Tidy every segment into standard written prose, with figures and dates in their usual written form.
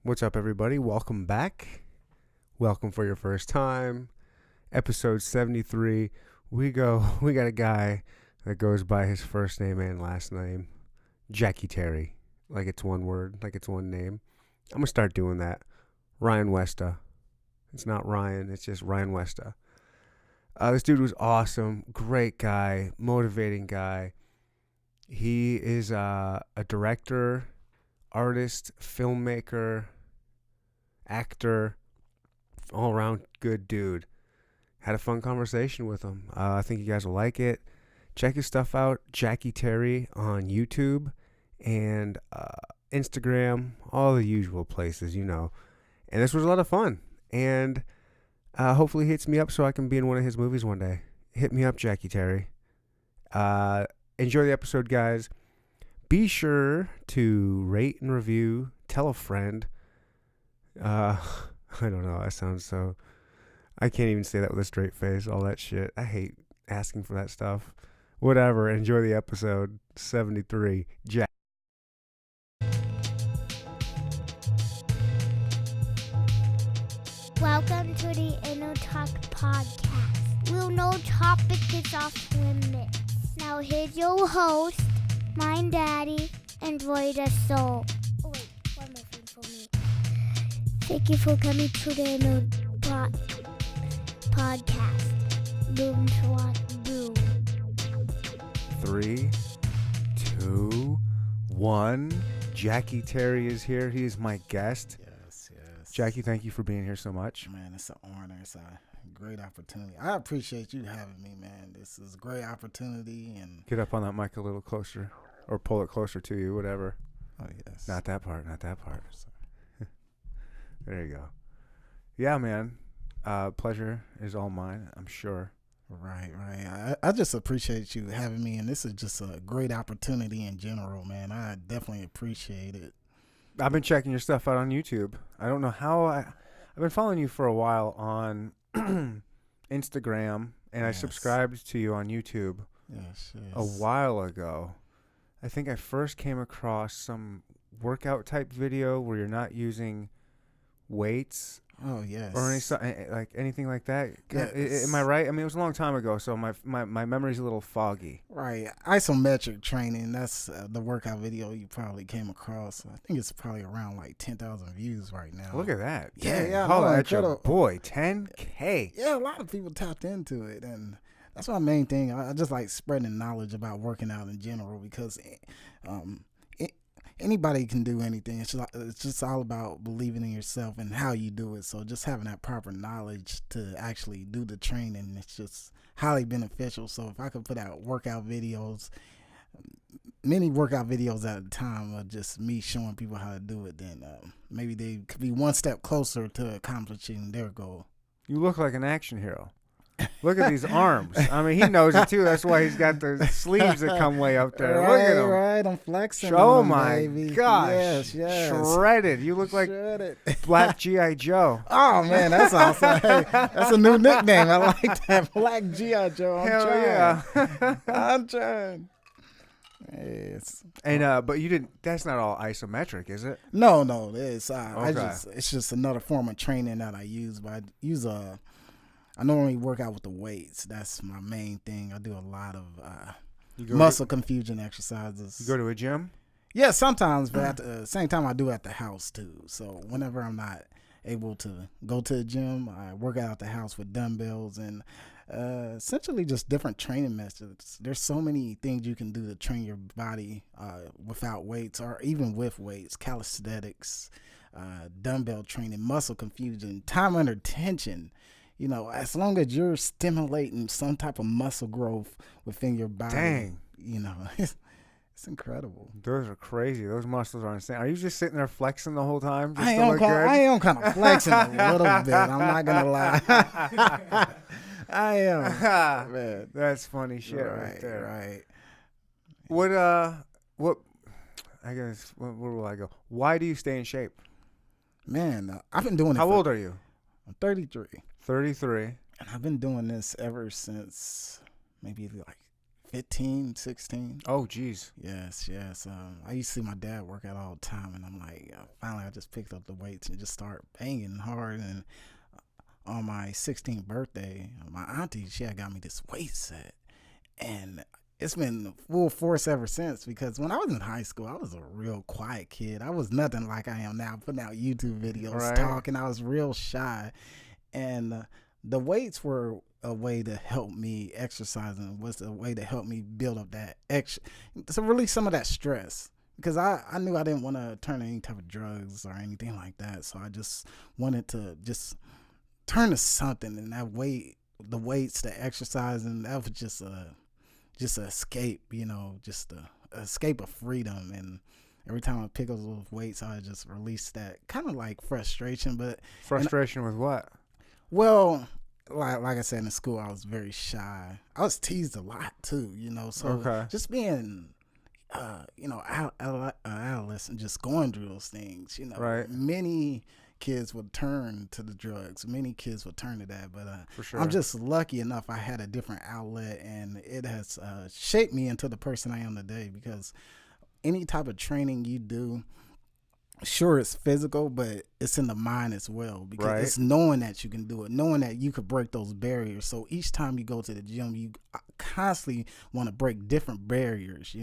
What's up, everybody? Welcome back. Welcome for your first time. Episode 73. We got a guy that goes by his first name and last name, Jackie Terry. Like it's one word, like it's one name. I'm going to start doing that. Ryan Westa. It's not Ryan, it's just Ryan Westa. This dude was awesome. Great guy, motivating guy. He is a director, artist, filmmaker, actor, all around good dude. Had a fun conversation with him. I think you guys will like it. Check his stuff out, Jackie Terry, on YouTube and Instagram, all the usual places, you know. And this was a lot of fun. And hopefully he hits me up so I can be in one of his movies one day. Hit me up, Jackie Terry. Enjoy the episode, guys. Be sure to rate and review. Tell a friend. I don't know. That sounds so... I can't even say that with a straight face. All that shit. I hate asking for that stuff. Whatever. Enjoy the episode 73. Jack. Welcome to the Inner Talk Podcast. We'll no topic is off limits. Now here's your host, my daddy, and Roy the Soul. Oh wait, one more thing for me. Thank you for coming to the Inner Talk Podcast. Boom, swat, boom. 3, 2, 1. Jackie Terry is here. He is my guest. Yes. Jackie, thank you for being here so much. Man, it's an honor. It's a great opportunity. I appreciate you having me, man. This is a great opportunity. And Get up on that mic a little closer, or pull it closer to you, whatever. oh yes, Not that part. There you go. Yeah, man. Pleasure is all mine, I'm sure. right. I just appreciate you having me, and this is just a great opportunity in general, man. I definitely appreciate it. I've been checking your stuff out on YouTube. I don't know how I've been following you for a while on Instagram, and I Yes. subscribed to you on YouTube Yes. a while ago. I think I first came across some workout type video where you're not using weights Oh yes. or anything like that. Yes. Am I right? I mean, it was a long time ago, so my memory's a little foggy. Right, isometric training. That's the workout video you probably came across. I think it's probably around like 10,000 views right now. Look at that. Yeah, Dang, yeah, holla no, at your incredible. boy. 10K. Yeah, a lot of people tapped into it, and that's my main thing. I just like spreading knowledge about working out in general because anybody can do anything. It's just all about believing in yourself and how you do it. So just having that proper knowledge to actually do the training, it's just highly beneficial. So if I could put out workout videos, many workout videos at a time of just me showing people how to do it, then maybe they could be one step closer to accomplishing their goal. You look like an action hero. Look at these arms. I mean, he knows it too. That's why he's got the sleeves that come way up there. Look at him. Right, I'm flexing. Oh on 'em, my baby. gosh. Yes. Shredded. You look like Shredded. Black G.I. Joe. Oh man, that's awesome. Hey, that's a new nickname. I like that. Black G.I. Joe. I'm Hell trying. yeah. I'm trying. Yes. And but you didn't. That's not all isometric, is it? No, it's Okay. it's just another form of training that I use. But I normally work out with the weights. That's my main thing. I do a lot of muscle confusion exercises. You go to a gym? Yeah, sometimes, but at the same time, I do at the house too. So whenever I'm not able to go to the gym, I work out at the house with dumbbells and essentially just different training methods. There's so many things you can do to train your body without weights or even with weights. Calisthenics, dumbbell training, muscle confusion, time under tension. You know, as long as you're stimulating some type of muscle growth within your body, Dang. you know, it's incredible. Those are crazy. Those muscles are insane. Are you just sitting there flexing the whole time? Just I to am look good? kind of flexing a little bit. I'm not gonna lie. I am. Man. That's funny shit right there. Right. What I guess where will I go? Why do you stay in shape? Man, I've been doing it. How old are you? I'm 33. 33. And I've been doing this ever since maybe like 15, 16. Oh, geez. Yes. I used to see my dad work out all the time, and I'm like, finally, I just picked up the weights and just start banging hard. And on my 16th birthday, my auntie, she had got me this weight set, and it's been full force ever since, because when I was in high school, I was a real quiet kid. I was nothing like I am now, putting out YouTube videos, talking. I was real shy. And the weights were a way to help me, exercising was a way to help me build up that extra, to release some of that stress. Because I knew I didn't want to turn to any type of drugs or anything like that. So I just wanted to just turn to something. And that weight, the weights, the exercising, that was just an escape, just a escape of freedom. And every time I pick up those weights, I just release that kind of like frustration. But Frustration with what? Well, like I said, in school, I was very shy. I was teased a lot too, So just being, adolescent, just going through those things, Right. Many kids would turn to the drugs. Many kids would turn to that. But For sure. I'm just lucky enough I had a different outlet, and it has shaped me into the person I am today, because any type of training you do, sure, it's physical, but it's in the mind as well, because it's knowing that you can do it, knowing that you could break those barriers. So each time you go to the gym, you constantly want to break different barriers,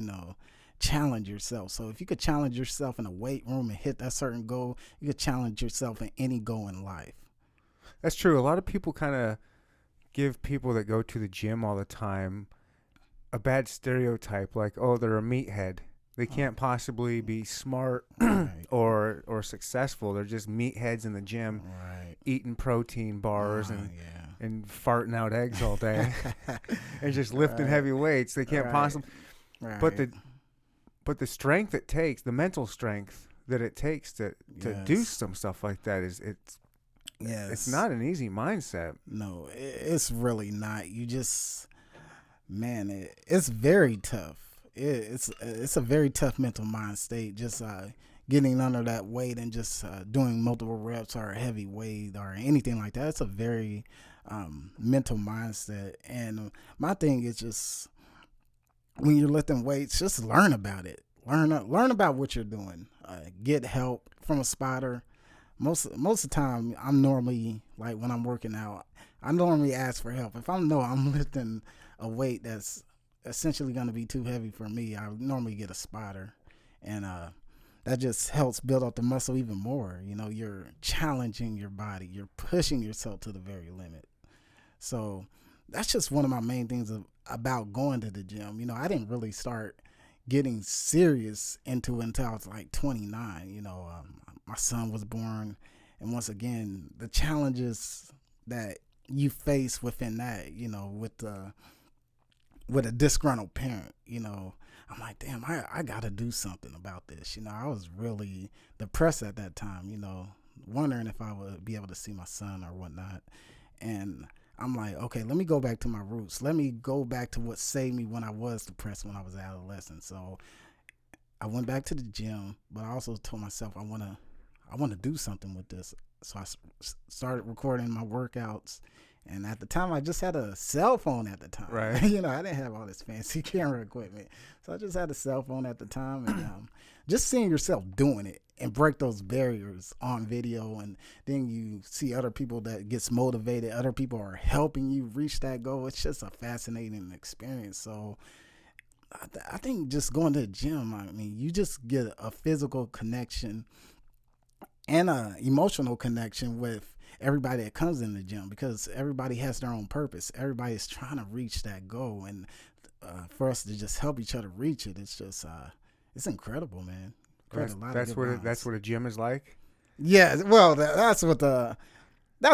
challenge yourself. So if you could challenge yourself in a weight room and hit that certain goal, you could challenge yourself in any goal in life. That's true. A lot of people kind of give people that go to the gym all the time a bad stereotype, like, oh, they're a meathead. They can't possibly be smart or successful. They're just meatheads in the gym, eating protein bars and farting out eggs all day and just lifting heavy weights. They can't possibly. But the strength it takes, the mental strength that it takes to do some stuff like that it's not an easy mindset. No, it's really not. You just, man, it's very tough. It's a very tough mental mind state, just getting under that weight and just doing multiple reps or a heavy weight or anything like that. It's a very mental mindset. And my thing is just, when you're lifting weights, just learn about it. Learn about what you're doing. Get help from a spotter. Most of the time, I'm normally, like when I'm working out, I normally ask for help. If I know I'm lifting a weight that's essentially going to be too heavy for me, I normally get a spotter, and that just helps build up the muscle even more. You're challenging your body, you're pushing yourself to the very limit. So that's just one of my main things about going to the gym. I didn't really start getting serious into it until I was like 29. My son was born, and once again, the challenges that you face within that, with a disgruntled parent, I'm like, damn, I got to do something about this. I was really depressed at that time, wondering if I would be able to see my son or whatnot. And I'm like, okay, let me go back to my roots. Let me go back to what saved me when I was depressed, when I was an adolescent. So I went back to the gym, but I also told myself I want to do something with this. So I started recording my workouts. And at the time, I just had a cell phone at the time. Right. I didn't have all this fancy camera equipment. So I just had a cell phone at the time. And just seeing yourself doing it and break those barriers on video. And then you see other people that gets motivated. Other people are helping you reach that goal. It's just a fascinating experience. So I think just going to the gym, you just get a physical connection and an emotional connection with everybody that comes in the gym, because everybody has their own purpose. Everybody is trying to reach that goal, and for us to just help each other reach it, it's just it's incredible, man. That's what a gym is like. Yeah, well, that's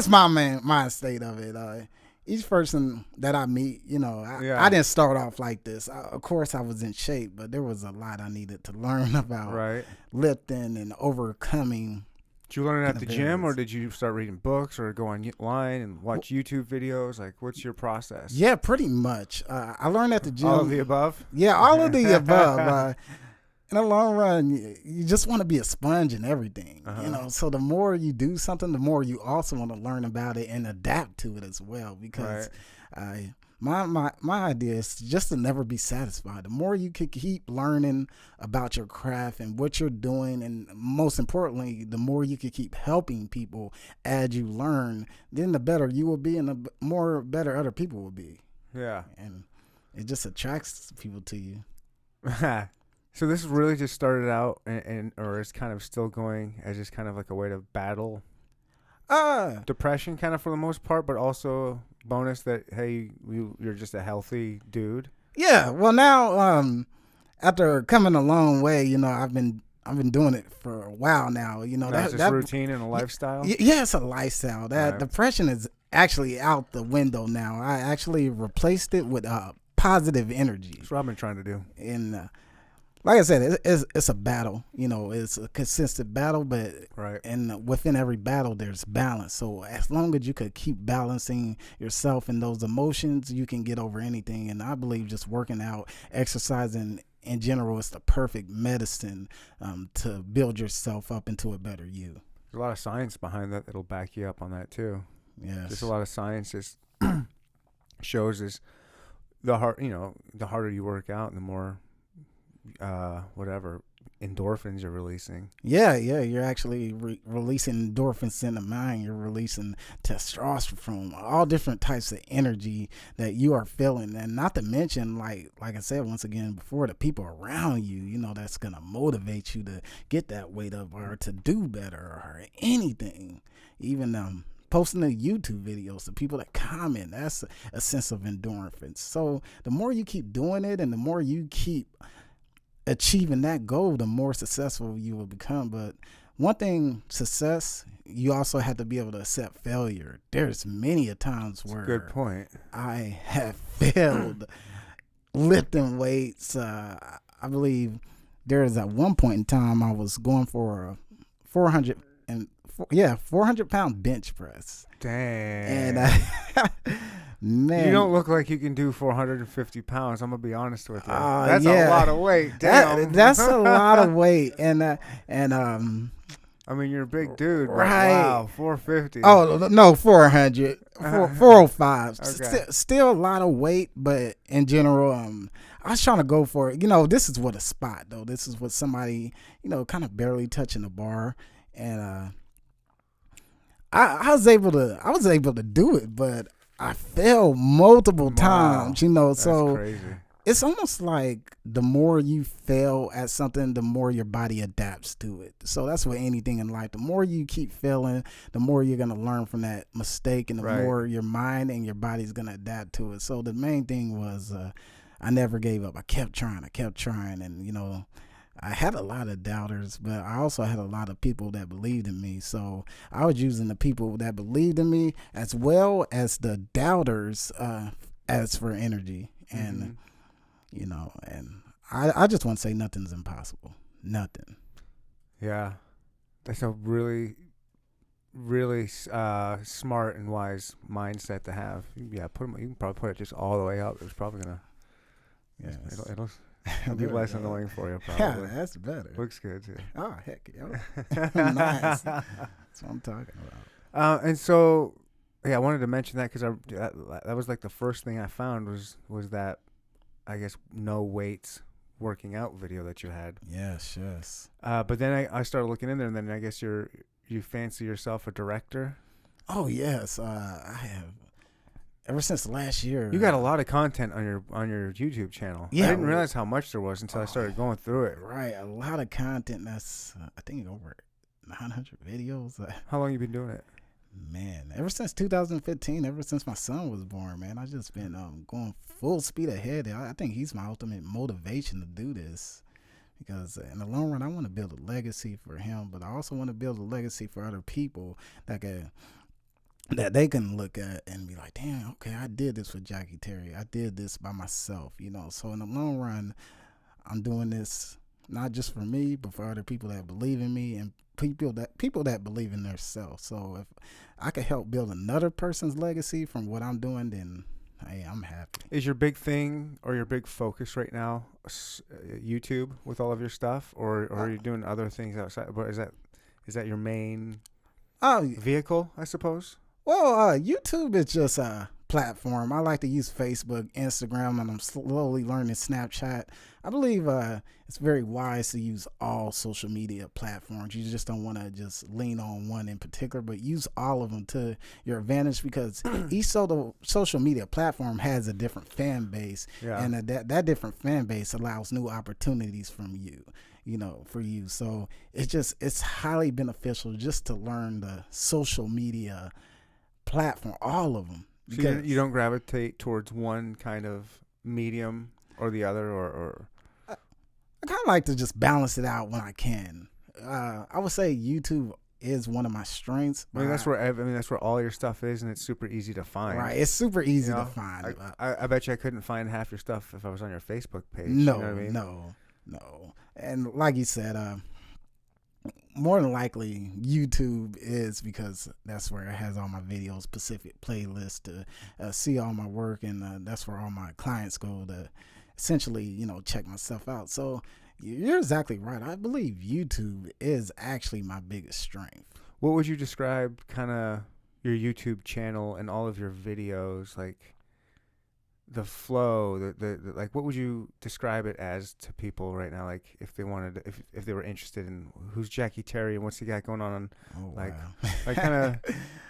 my mind state of it. Each person that I meet, I didn't start off like this. Of course, I was in shape, but there was a lot I needed to learn about lifting and overcoming. Did you learn it at the gym, or did you start reading books or go online and watch YouTube videos? Like, what's your process? Yeah, pretty much. I learned at the gym. All of the above? Yeah, all of the above. In the long run, you just want to be a sponge in everything. So the more you do something, the more you also want to learn about it and adapt to it as well. Because My idea is just to never be satisfied. The more you could keep learning about your craft and what you're doing, and most importantly, the more you could keep helping people as you learn, then the better you will be, and the more better other people will be. Yeah. And it just attracts people to you. So this really just started out, or is kind of still going as just kind of like a way to battle depression, kind of for the most part, but also bonus that hey, you're just a healthy dude. Yeah. Well, now after coming a long way, I've been doing it for a while now. That's just routine and a lifestyle. Yeah, it's a lifestyle. That Right. depression is actually out the window now. I actually replaced it with positive energy. That's what I've been trying to do. And like I said, it's a battle. It's a consistent battle, but Right. and within every battle, there's balance. So as long as you could keep balancing yourself and those emotions, you can get over anything. And I believe just working out, exercising in general is the perfect medicine to build yourself up into a better you. There's a lot of science behind that that'll back you up on that too. Yes. There's a lot of science just shows is the harder you work out, and the more whatever endorphins you're releasing. Yeah, you're actually releasing endorphins in the mind. You're releasing testosterone, all different types of energy that you are feeling, and not to mention, like I said once again before, the people around you, that's gonna motivate you to get that weight up or to do better or anything. Even posting the YouTube videos, the people that comment, that's a sense of endorphins. So the more you keep doing it, and the more you keep achieving that goal, the more successful you will become. But one thing, success, you also have to be able to accept failure. There's many a times where Good point. I have failed lifting weights. I believe there is at one point in time I was going for a 400-pound bench press. Dang. And man, you don't look like you can do 450 pounds. I'm gonna be honest with you. That's yeah. a lot of weight. Damn. That's a lot of weight. And I mean, you're a big dude. But Right. Wow, 450. Oh no, 400, 405. Okay. Still a lot of weight, but in general, I was trying to go for it. This is what a spot though. This is what somebody, kind of barely touching the bar, and I was able to do it, but I failed multiple times. That's So crazy. it's almost like the more you fail at something, the more your body adapts to it. So that's with anything in life. The more you keep failing, the more you're going to learn from that mistake, and the Right. more your mind and your body's going to adapt to it. So the main thing was I never gave up. I kept trying, and, I had a lot of doubters, but I also had a lot of people that believed in me. So I was using the people that believed in me as well as the doubters as for energy. And and I just want to say nothing's impossible. Nothing. Yeah, that's a really, really smart and wise mindset to have. Yeah, you can probably put it just all the way up. It's probably gonna. Yes. It'll be less annoying for you. Yeah, Probably. that's better. Looks good too. Oh, heck, yo. Nice. That's what I'm talking about. And so, yeah, I wanted to mention that because that was like the first thing I found was that, I guess, no weights working out video that you had. Yes. But then I started looking in there, and then I guess you fancy yourself a director. Oh, yes. I have. Ever since last year. You got a lot of content on your YouTube channel. Yeah, I didn't realize how much there was until I started going through it. Right. A lot of content. That's, I think, over 900 videos. How long you been doing it? Man, ever since 2015, ever since my son was born, man, I've just been going full speed ahead. I think he's my ultimate motivation to do this, because in the long run, I want to build a legacy for him, but I also want to build a legacy for other people that they can look at and be like, damn, okay, I did this with Jackie Terry. I did this by myself, So in the long run, I'm doing this not just for me, but for other people that believe in me, and people that believe in themselves. So if I could help build another person's legacy from what I'm doing, then hey, I'm happy. Is your big thing or your big focus right now YouTube with all of your stuff, or are you doing other things outside? But is that your main vehicle, I suppose? Well, YouTube is just platform. I like to use Facebook, Instagram, and I'm slowly learning Snapchat. I believe it's very wise to use all social media platforms. You just don't want to just lean on one in particular, but use all of them to your advantage, because each social media platform has a different fan base, and that different fan base allows new opportunities from you. For you. So it's highly beneficial just to learn the social media platform, all of them. So you don't gravitate towards one kind of medium or the other, or I kind of like to just balance it out when I can. I would say YouTube is one of my strengths. I mean, that's where all your stuff is, and it's super easy to find. Right, it's super easy to find. I bet you I couldn't find half your stuff if I was on your Facebook page. No, you know what I mean? No. And like you said, more than likely YouTube is, because that's where it has all my videos, specific playlists to see all my work, and that's where all my clients go to essentially, check my stuff out. So you're exactly right. I believe YouTube is actually my biggest strength. What would you describe kind of your YouTube channel and all of your videos, like the flow, the like, what would you describe it as to people right now? Like, if they wanted, if they were interested in who's Jackie Terry and what's he got going on, like kind of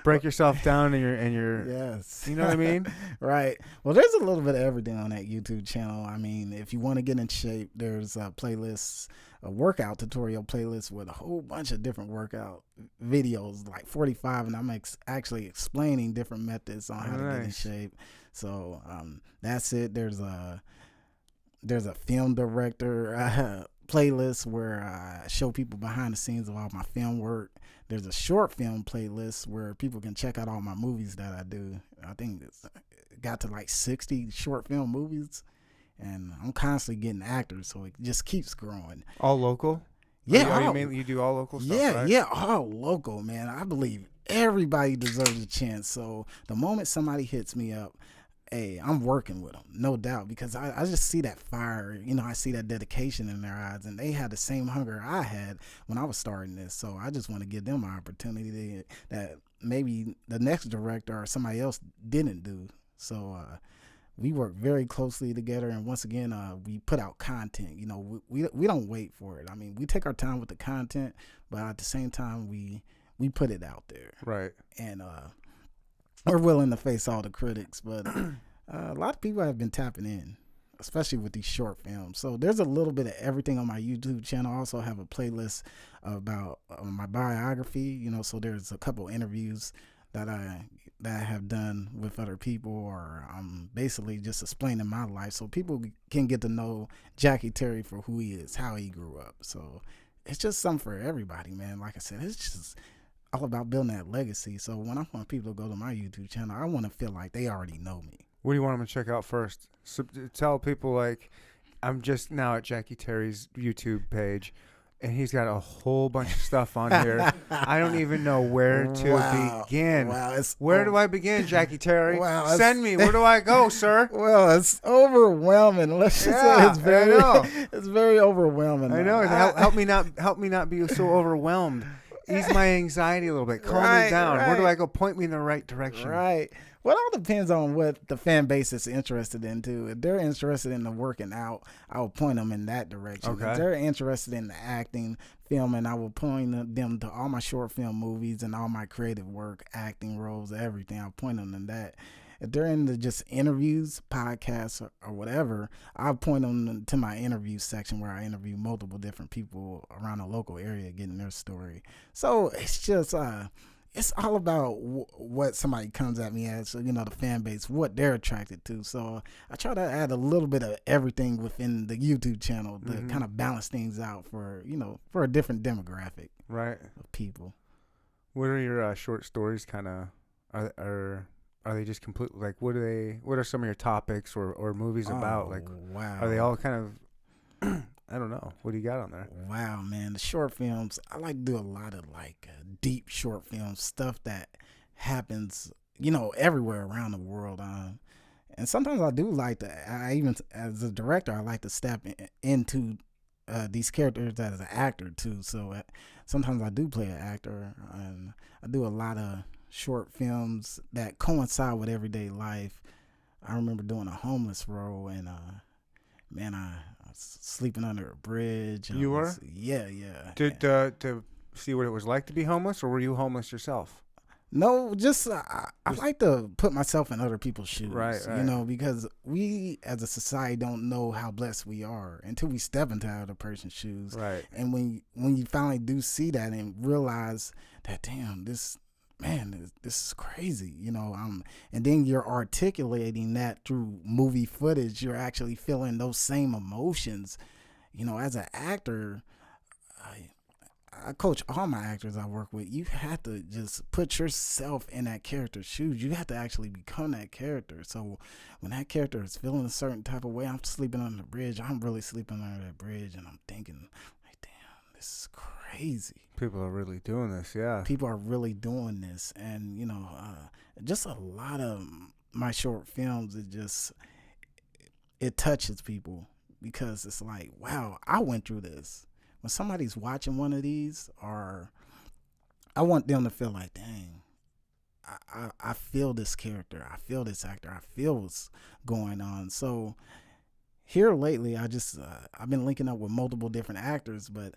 break yourself down and your yes, you know what I mean? Right. Well, there's a little bit of everything on that YouTube channel. I mean, if you want to get in shape, there's playlists, a workout tutorial playlist with a whole bunch of different workout videos, like 45, and I'm actually explaining different methods on how to get in shape. So that's it. There's a film director playlist where I show people behind the scenes of all my film work. There's a short film playlist where people can check out all my movies that I do. I think it's got to like 60 short film movies, and I'm constantly getting actors, so it just keeps growing. All local? Yeah. You do all local stuff, right? Yeah, all local, man. I believe everybody deserves a chance. So the moment somebody hits me up, hey, I'm working with them, no doubt, because I just see that fire. I see that dedication in their eyes, and they had the same hunger I had when I was starting this. So I just want to give them an opportunity that maybe the next director or somebody else didn't do. So we work very closely together, and once again, we put out content. We don't wait for it. I mean, we take our time with the content, but at the same time, we put it out there. Right. And we're willing to face all the critics, but a lot of people have been tapping in, especially with these short films. So there's a little bit of everything on my YouTube channel. I also have a playlist about my biography, so there's a couple interviews that I have done with other people, or I'm basically just explaining my life so people can get to know Jackie Terry for who he is, how he grew up. So it's just something for everybody, man. Like I said, it's just all about building that legacy. So when I want people to go to my YouTube channel, I want to feel like they already know me. What do you want them to check out first? So, tell people, like, I'm just now at Jackie Terry's YouTube page, and he's got a whole bunch of stuff on here. I don't even know where to begin. Where do I begin, Jackie Terry? Send me. Where do I go, sir? Well, it's overwhelming. Let's just say it's very overwhelming. I know. Help me not be so overwhelmed. Ease my anxiety a little bit. Calm me down. Where do I go? Point me in the right direction. Right. Well, it all depends on what the fan base is interested in, too. If they're interested in the working out, I will point them in that direction. Okay. If they're interested in the acting, filming, I will point them to all my short film movies and all my creative work, acting roles, everything. I'll point them in that. If they're into just interviews, podcasts, or whatever, I'll point them to my interview section where I interview multiple different people around the local area getting their story. So it's just, it's all about what somebody comes at me as, the fan base, what they're attracted to. So I try to add a little bit of everything within the YouTube channel to kind of balance things out for a different demographic of people. What are your short stories kind of, are they just completely, like, what are some of your topics or movies about? Like, wow. Are they all kind of, I don't know. What do you got on there? Wow, man. The short films, I like to do a lot of deep short films, stuff that happens, everywhere around the world. And sometimes I do like to, even as a director, I like to step into these characters as an actor too. So sometimes I do play an actor, and I do a lot of short films that coincide with everyday life. I remember doing a homeless role, and man, I was sleeping under a bridge. You were? Yeah, yeah. To see what it was like to be homeless, or were you homeless yourself? No, just I like to put myself in other people's shoes, Right. because we as a society don't know how blessed we are until we step into other person's shoes. Right. And when you finally do see that and realize that, damn, this is crazy, and then you're articulating that through movie footage. You're actually feeling those same emotions, as an actor. I coach all my actors I work with. You have to just put yourself in that character's shoes. You have to actually become that character. So when that character is feeling a certain type of way, I'm sleeping under the bridge. I'm really sleeping under that bridge, and I'm thinking, like, damn, this is crazy. People are really doing this, yeah. People are really doing this, and just a lot of my short films. It touches people because it's like, wow, I went through this. When somebody's watching one of these, or I want them to feel like, dang, I feel this character, I feel this actor, I feel what's going on. So here lately, I've been linking up with multiple different actors, but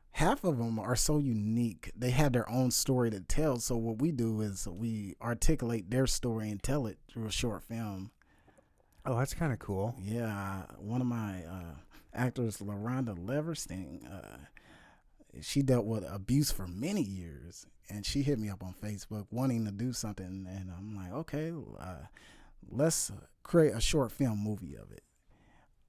half of them are so unique. They have their own story to tell. So what we do is we articulate their story and tell it through a short film. Oh, that's kind of cool. Yeah, one of my actors, LaRonda Leverstein, she dealt with abuse for many years, and she hit me up on Facebook wanting to do something, and I'm like, okay, let's create a short film movie of it,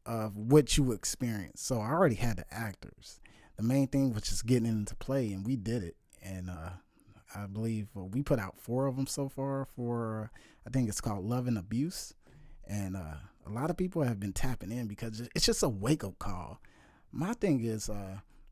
of what you experienced. So I already had the actors. The main thing was just getting into play, and we did it. And I believe we put out 4 of them so far for, I think it's called Love and Abuse. And a lot of people have been tapping in because it's just a wake-up call. My thing is,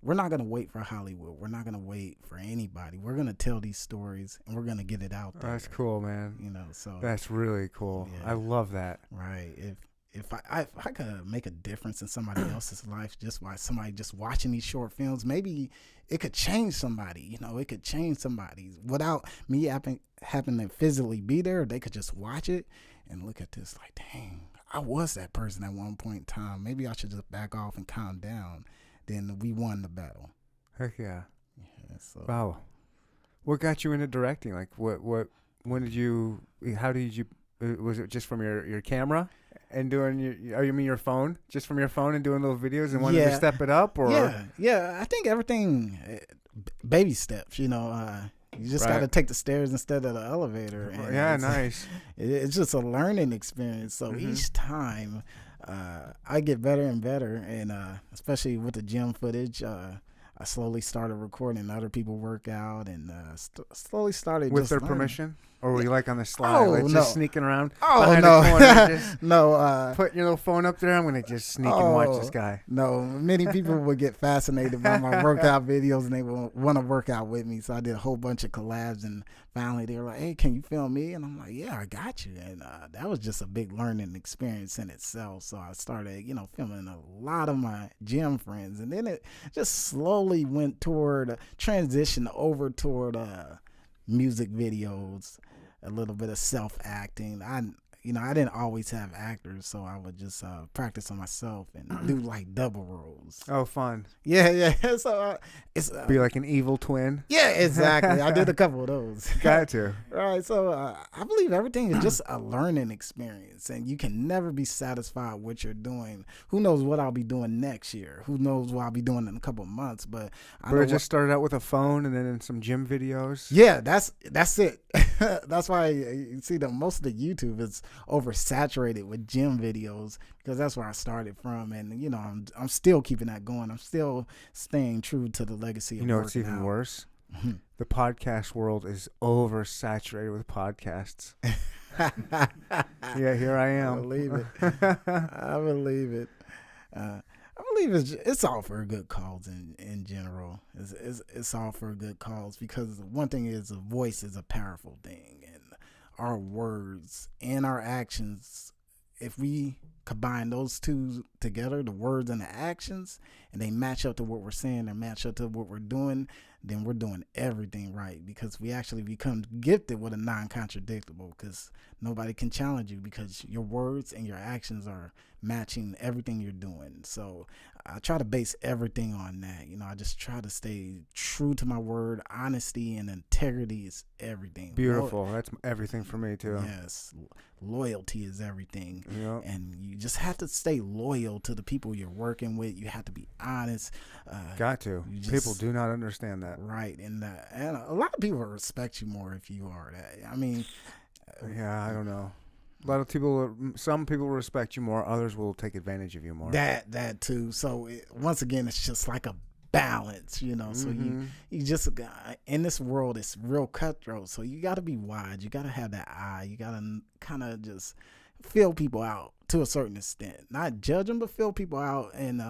we're not going to wait for Hollywood. We're not going to wait for anybody. We're going to tell these stories, and we're going to get it out there. That's cool, man. So that's really cool. Yeah. I love that. Right. If I could make a difference in somebody else's life just by somebody just watching these short films, maybe it could change somebody. It could change somebody without me having to physically be there. They could just watch it and look at this like, dang, I was that person at one point in time. Maybe I should just back off and calm down. Then we won the battle. Heck yeah. So. Wow. What got you into directing? Like, how did you, was it just from your camera and doing your phone? Just from your phone and doing little videos and wanted to step it up? Or? Yeah. I think everything, baby steps, you just got to take the stairs instead of the elevator. And yeah, nice. It's just a learning experience. So each time I get better and better, and especially with the gym footage, I slowly started recording other people work out, and slowly started with just their learning. permission. Or were you like on the slide, no. just sneaking around no. behind the corner, just No. putting your little phone up there? I'm going to just sneak and watch this guy. No, many people would get fascinated by my workout videos, and they would want to work out with me. So I did a whole bunch of collabs, and finally they were like, hey, can you film me? And I'm like, yeah, I got you. And that was just a big learning experience in itself. So I started, filming a lot of my gym friends. And then it just slowly went toward transition over toward music videos, a little bit of self-acting. I didn't always have actors, so I would just practice on myself and do like double roles. Oh, fun. Yeah. So it's be like an evil twin. Yeah, exactly. I did a couple of those. Got to. Right. So I believe everything is just a learning experience, and you can never be satisfied with what you're doing. Who knows what I'll be doing next year? Who knows what I'll be doing in a couple of months? But I just started out with a phone and then in some gym videos. Yeah, that's it. That's why you see that most of the YouTube is oversaturated with gym videos, because that's where I started from, and I'm still keeping that going. I'm still staying true to the legacy of it's even worse. The podcast world is oversaturated with podcasts. Yeah, here I am. I believe it. I believe it. I believe it's all for a good cause in general. It's all for a good cause, because one thing is, a voice is a powerful thing, and our words and our actions if we combine those two together, the words and the actions, and they match up to what we're saying and match up to what we're doing, then we're doing everything right, because we actually become gifted with a non-contradictable, because nobody can challenge you because your words and your actions are matching everything you're doing. So I try to base everything on that. I just try to stay true to my word. Honesty and integrity is everything. Beautiful. That's everything for me too. Yes. Loyalty is everything. Yep. And you just have to stay loyal to the people you're working with. You have to be honest. Got to. People do not understand that. Right. And a lot of people will respect you more if you are that. I mean. Yeah, I don't know. A lot of people, some people respect you more. Others will take advantage of you more. That too. So once again, it's just like a balance, So you just, in this world, it's real cutthroat. So you got to be wise. You got to have that eye. You got to kind of just feel people out to a certain extent. Not judge them, but feel people out. And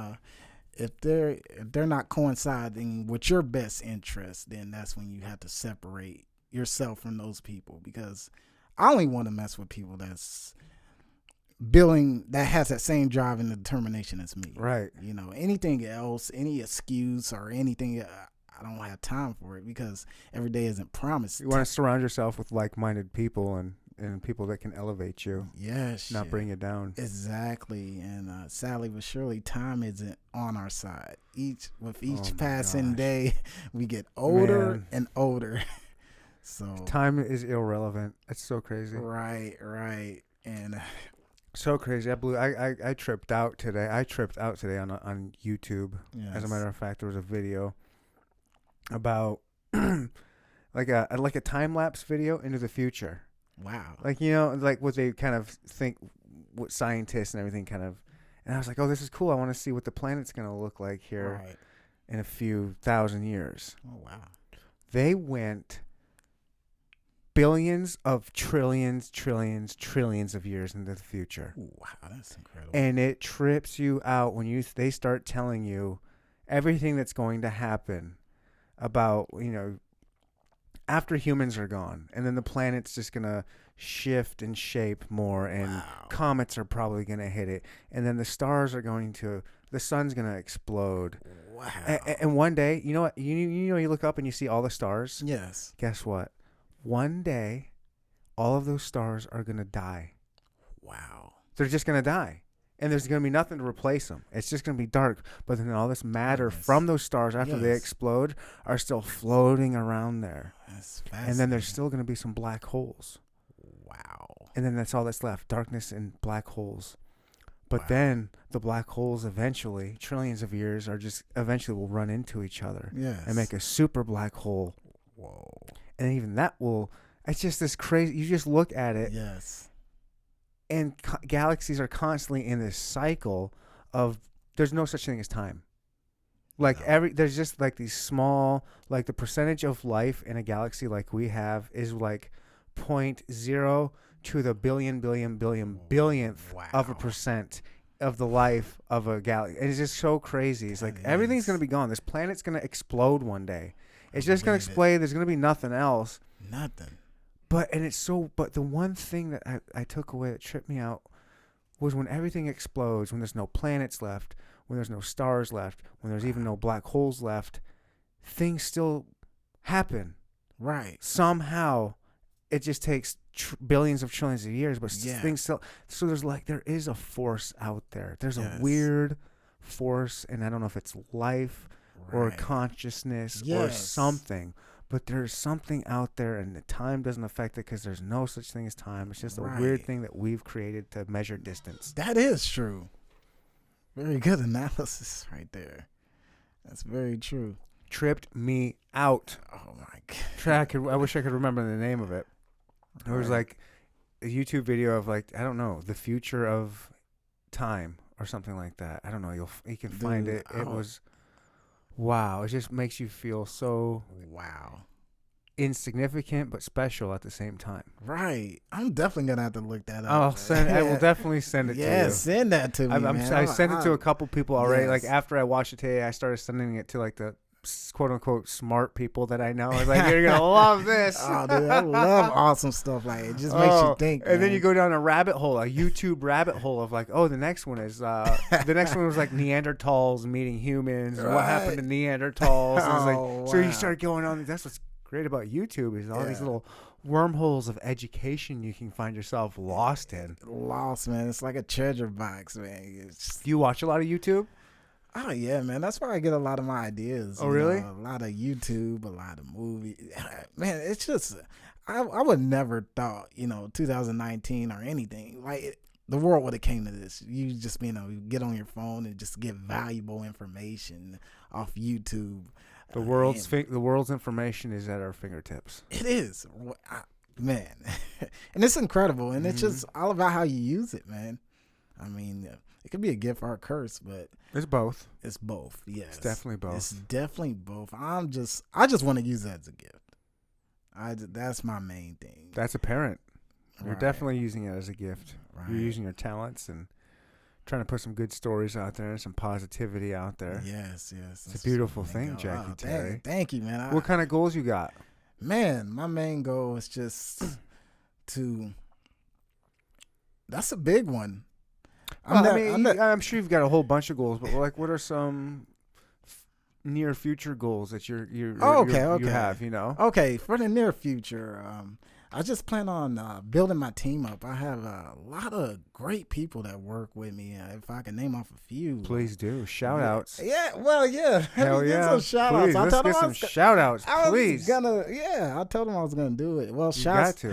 if they're not coinciding with your best interest, then that's when you have to separate yourself from those people, because I only want to mess with people that has that same drive and determination as me. Right. Anything else, any excuse or anything, I don't have time for it, because every day isn't promised. You want to surround yourself with like-minded people and people that can elevate you. Yes. Not bring you down. Exactly. And sadly but surely, time isn't on our side. Each passing gosh. day, we get older and older. So time is irrelevant. It's so crazy. Right. And so crazy. I tripped out today. I tripped out today on YouTube. yes. As a matter of fact, there was a video about like a time lapse video into the future. Wow. Like what they kind of think, what scientists and everything kind of, and I was like, oh, this is cool. I want to see what the planet's going to look like here in a few thousand years. Oh, wow. They went billions of trillions of years into the future. Ooh, wow, that's incredible. And it trips you out when they start telling you everything that's going to happen about, after humans are gone, and then the planet's just going to shift and shape more, and comets are probably going to hit it, and then the sun's going to explode. Wow. And one day, you know what? You look up and you see all the stars. Yes. Guess what? One day, all of those stars are going to die. Wow. They're just going to die. And there's going to be nothing to replace them. It's just going to be dark. But then all this matter from those stars after they explode are still floating around there. That's fascinating. And then there's still going to be some black holes. Wow. And then that's all that's left. Darkness and black holes. But then the black holes eventually, trillions of years, eventually will run into each other. Yes. And make a super black hole. Whoa. And even that it's just this crazy, you just look at it. Yes. And galaxies are constantly in this cycle of, there's no such thing as time. There's just like these small, like the percentage of life in a galaxy like we have is like 0.0 to the billionth of a percent of the life of a galaxy. And it's just so crazy. It's like everything's going to be gone. This planet's going to explode one day. It's just going to explode. There's going to be nothing else. Nothing. But the one thing that I took away that tripped me out was when everything explodes, when there's no planets left, when there's no stars left, when there's even no black holes left, things still happen. Right. Somehow, it just takes billions of trillions of years, but things still. So there is a force out there. There's a weird force, and I don't know if it's life or consciousness or something. But there's something out there, and the time doesn't affect it because there's no such thing as time. It's just a weird thing that we've created to measure distance. That is true. Very good analysis right there. That's very true. Tripped me out. Oh, my God. I wish I could remember the name of it. It was like a YouTube video of the future of time or something like that. I don't know. You can find it. It was... Wow, it just makes you feel so insignificant but special at the same time. Right. I'm definitely going to have to look that up. I will definitely send it to you. Yeah, send that to me, man. I sent it to a couple people already. Like after I watched it today, I started sending it to like the quote unquote smart people that I know. I was like, you're gonna love this. Oh, dude, I love awesome stuff like it. Just makes you think. And then man. you go down a rabbit hole, a YouTube rabbit hole of like, oh, the next one was like Neanderthals meeting humans. And what happened to Neanderthals? And it's like, so you start going on. That's what's great about YouTube is all these little wormholes of education you can find yourself lost in. Lost, man. It's like a treasure box, man. Do you watch a lot of YouTube? Oh yeah, man. That's where I get a lot of my ideas. Oh, really? A lot of YouTube, a lot of movies. Man, it's just I would never thought 2019 or anything like the world would have came to this. You just get on your phone and just get valuable information off YouTube. The world's information is at our fingertips. It is, man, and it's incredible, and it's just all about how you use it, man. I mean, it could be a gift or a curse, but it's both. It's both. Yes, it's definitely both. It's definitely both. I just want to use it as a gift. That's my main thing. That's apparent. You're definitely using it as a gift. Right. You're using your talents and trying to put some good stories out there and some positivity out there. Yes. It's a beautiful thing, Jackie Terry. Thank you, man. What kind of goals you got? Man, my main goal is just that's a big one. I'm sure you've got a whole bunch of goals, but like, what are some near future goals that you have? Okay, for the near future, I just plan on building my team up. I have a lot of great people that work with me. If I can name off a few, please do. Shout outs. Yeah, well, yeah. Hell yeah. Some shout outs. Let's get some shout outs, please. I told him I was gonna do it. Well, shouts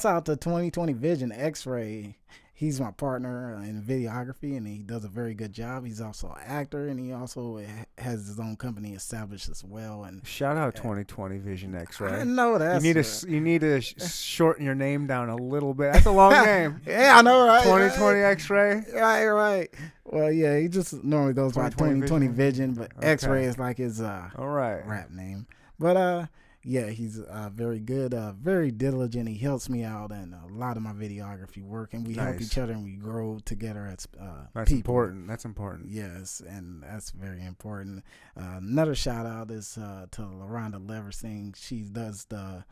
out to 2020 Vision X-Ray. He's my partner in videography, and he does a very good job. He's also an actor, and he also has his own company established as well. And shout out 2020 Vision X-Ray. I know that. You need to shorten your name down a little bit. That's a long name. Yeah, I know, right? 2020 X-Ray. Right. Well, yeah, he just normally goes by 2020 Vision, but X-Ray is like his rap name. But yeah, he's very good, very diligent. He helps me out in a lot of my videography work, and we help each other and we grow together as that's people. Important. That's important. Yes, and that's very important. Another shout out is to LaRonda Leversing. She does the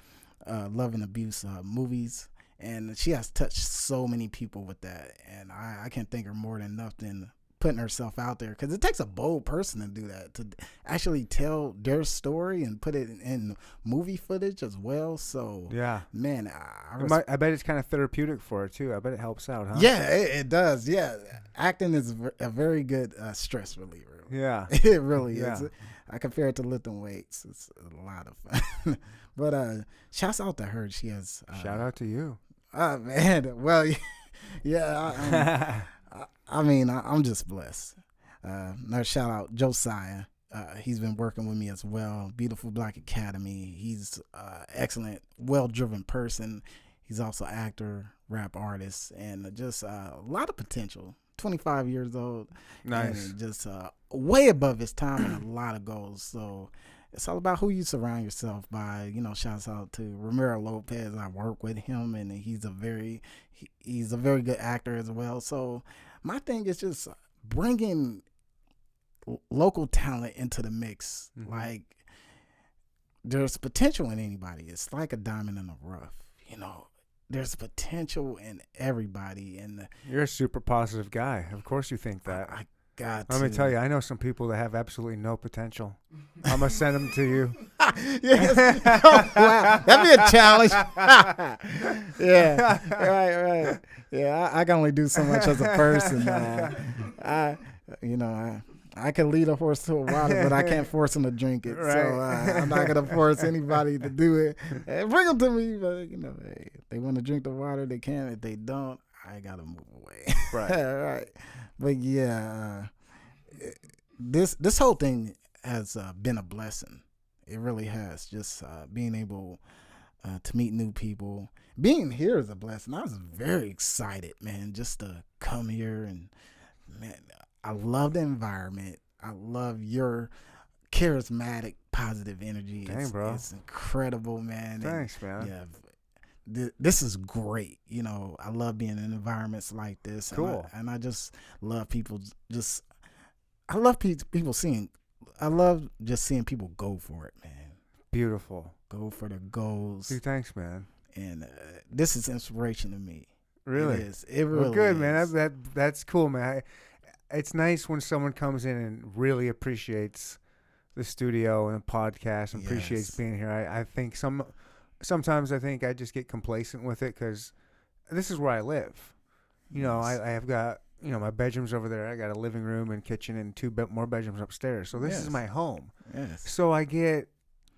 love and abuse movies, and she has touched so many people with that. And I can't thank her more than enough than putting herself out there, because it takes a bold person to do that, to actually tell their story and put it in movie footage as well. So yeah, man, I bet it's kind of therapeutic for her too. I bet it helps out, huh? Yeah, it does. Yeah, acting is a very good stress reliever. Yeah, it really is. I compare it to lifting weights. It's a lot of fun. But shouts out to her. She has shout out to you. Man, well, yeah. I mean, I'm just blessed. Another shout out, Josiah. He's been working with me as well. Beautiful Black Academy. He's excellent, well-driven person. He's also actor, rap artist, and just a lot of potential. 25 years old. Nice. And just way above his time and a lot of goals. So it's all about who you surround yourself by. Shouts out to Ramiro Lopez. I work with him, and he's a very good actor as well. So my thing is just bringing local talent into the mix. Mm-hmm. Like, there's potential in anybody. It's like a diamond in the rough. There's potential in everybody. And you're a super positive guy. Of course you think that. I got Let me tell you, I know some people that have absolutely no potential. I'm going to send them to you. Yes. Oh, wow. That'd be a challenge. Yeah. Right. Yeah, I can only do so much as a person. I can lead a horse to a water, but I can't force him to drink it. Right. So I'm not going to force anybody to do it. Bring them to me. But, hey, if they want to drink the water, they can. If they don't, I got to move away. Right. Right. But, yeah, this whole thing has been a blessing. It really has. Just being able to meet new people. Being here is a blessing. I was very excited, man, just to come here. And, man, I love the environment. I love your charismatic, positive energy. Dang, bro. It's incredible, man. Thanks, man. Yeah, this is great. I love being in environments like this. Cool. And I just love people. I love people seeing I love just seeing people go for it, man. Beautiful. Go for the goals. Dude, thanks, man. And this is inspiration to me. Really? It is. It really Well, good, is. man. That's cool, man. It's nice when someone comes in and really appreciates the studio and the podcast and appreciates Yes. being here. I think sometimes I think I just get complacent with it because this is where I live. You know, Yes. I have got, my bedroom's over there. I got a living room and kitchen and two more bedrooms upstairs. So this is Yes. my home. Yes. So I get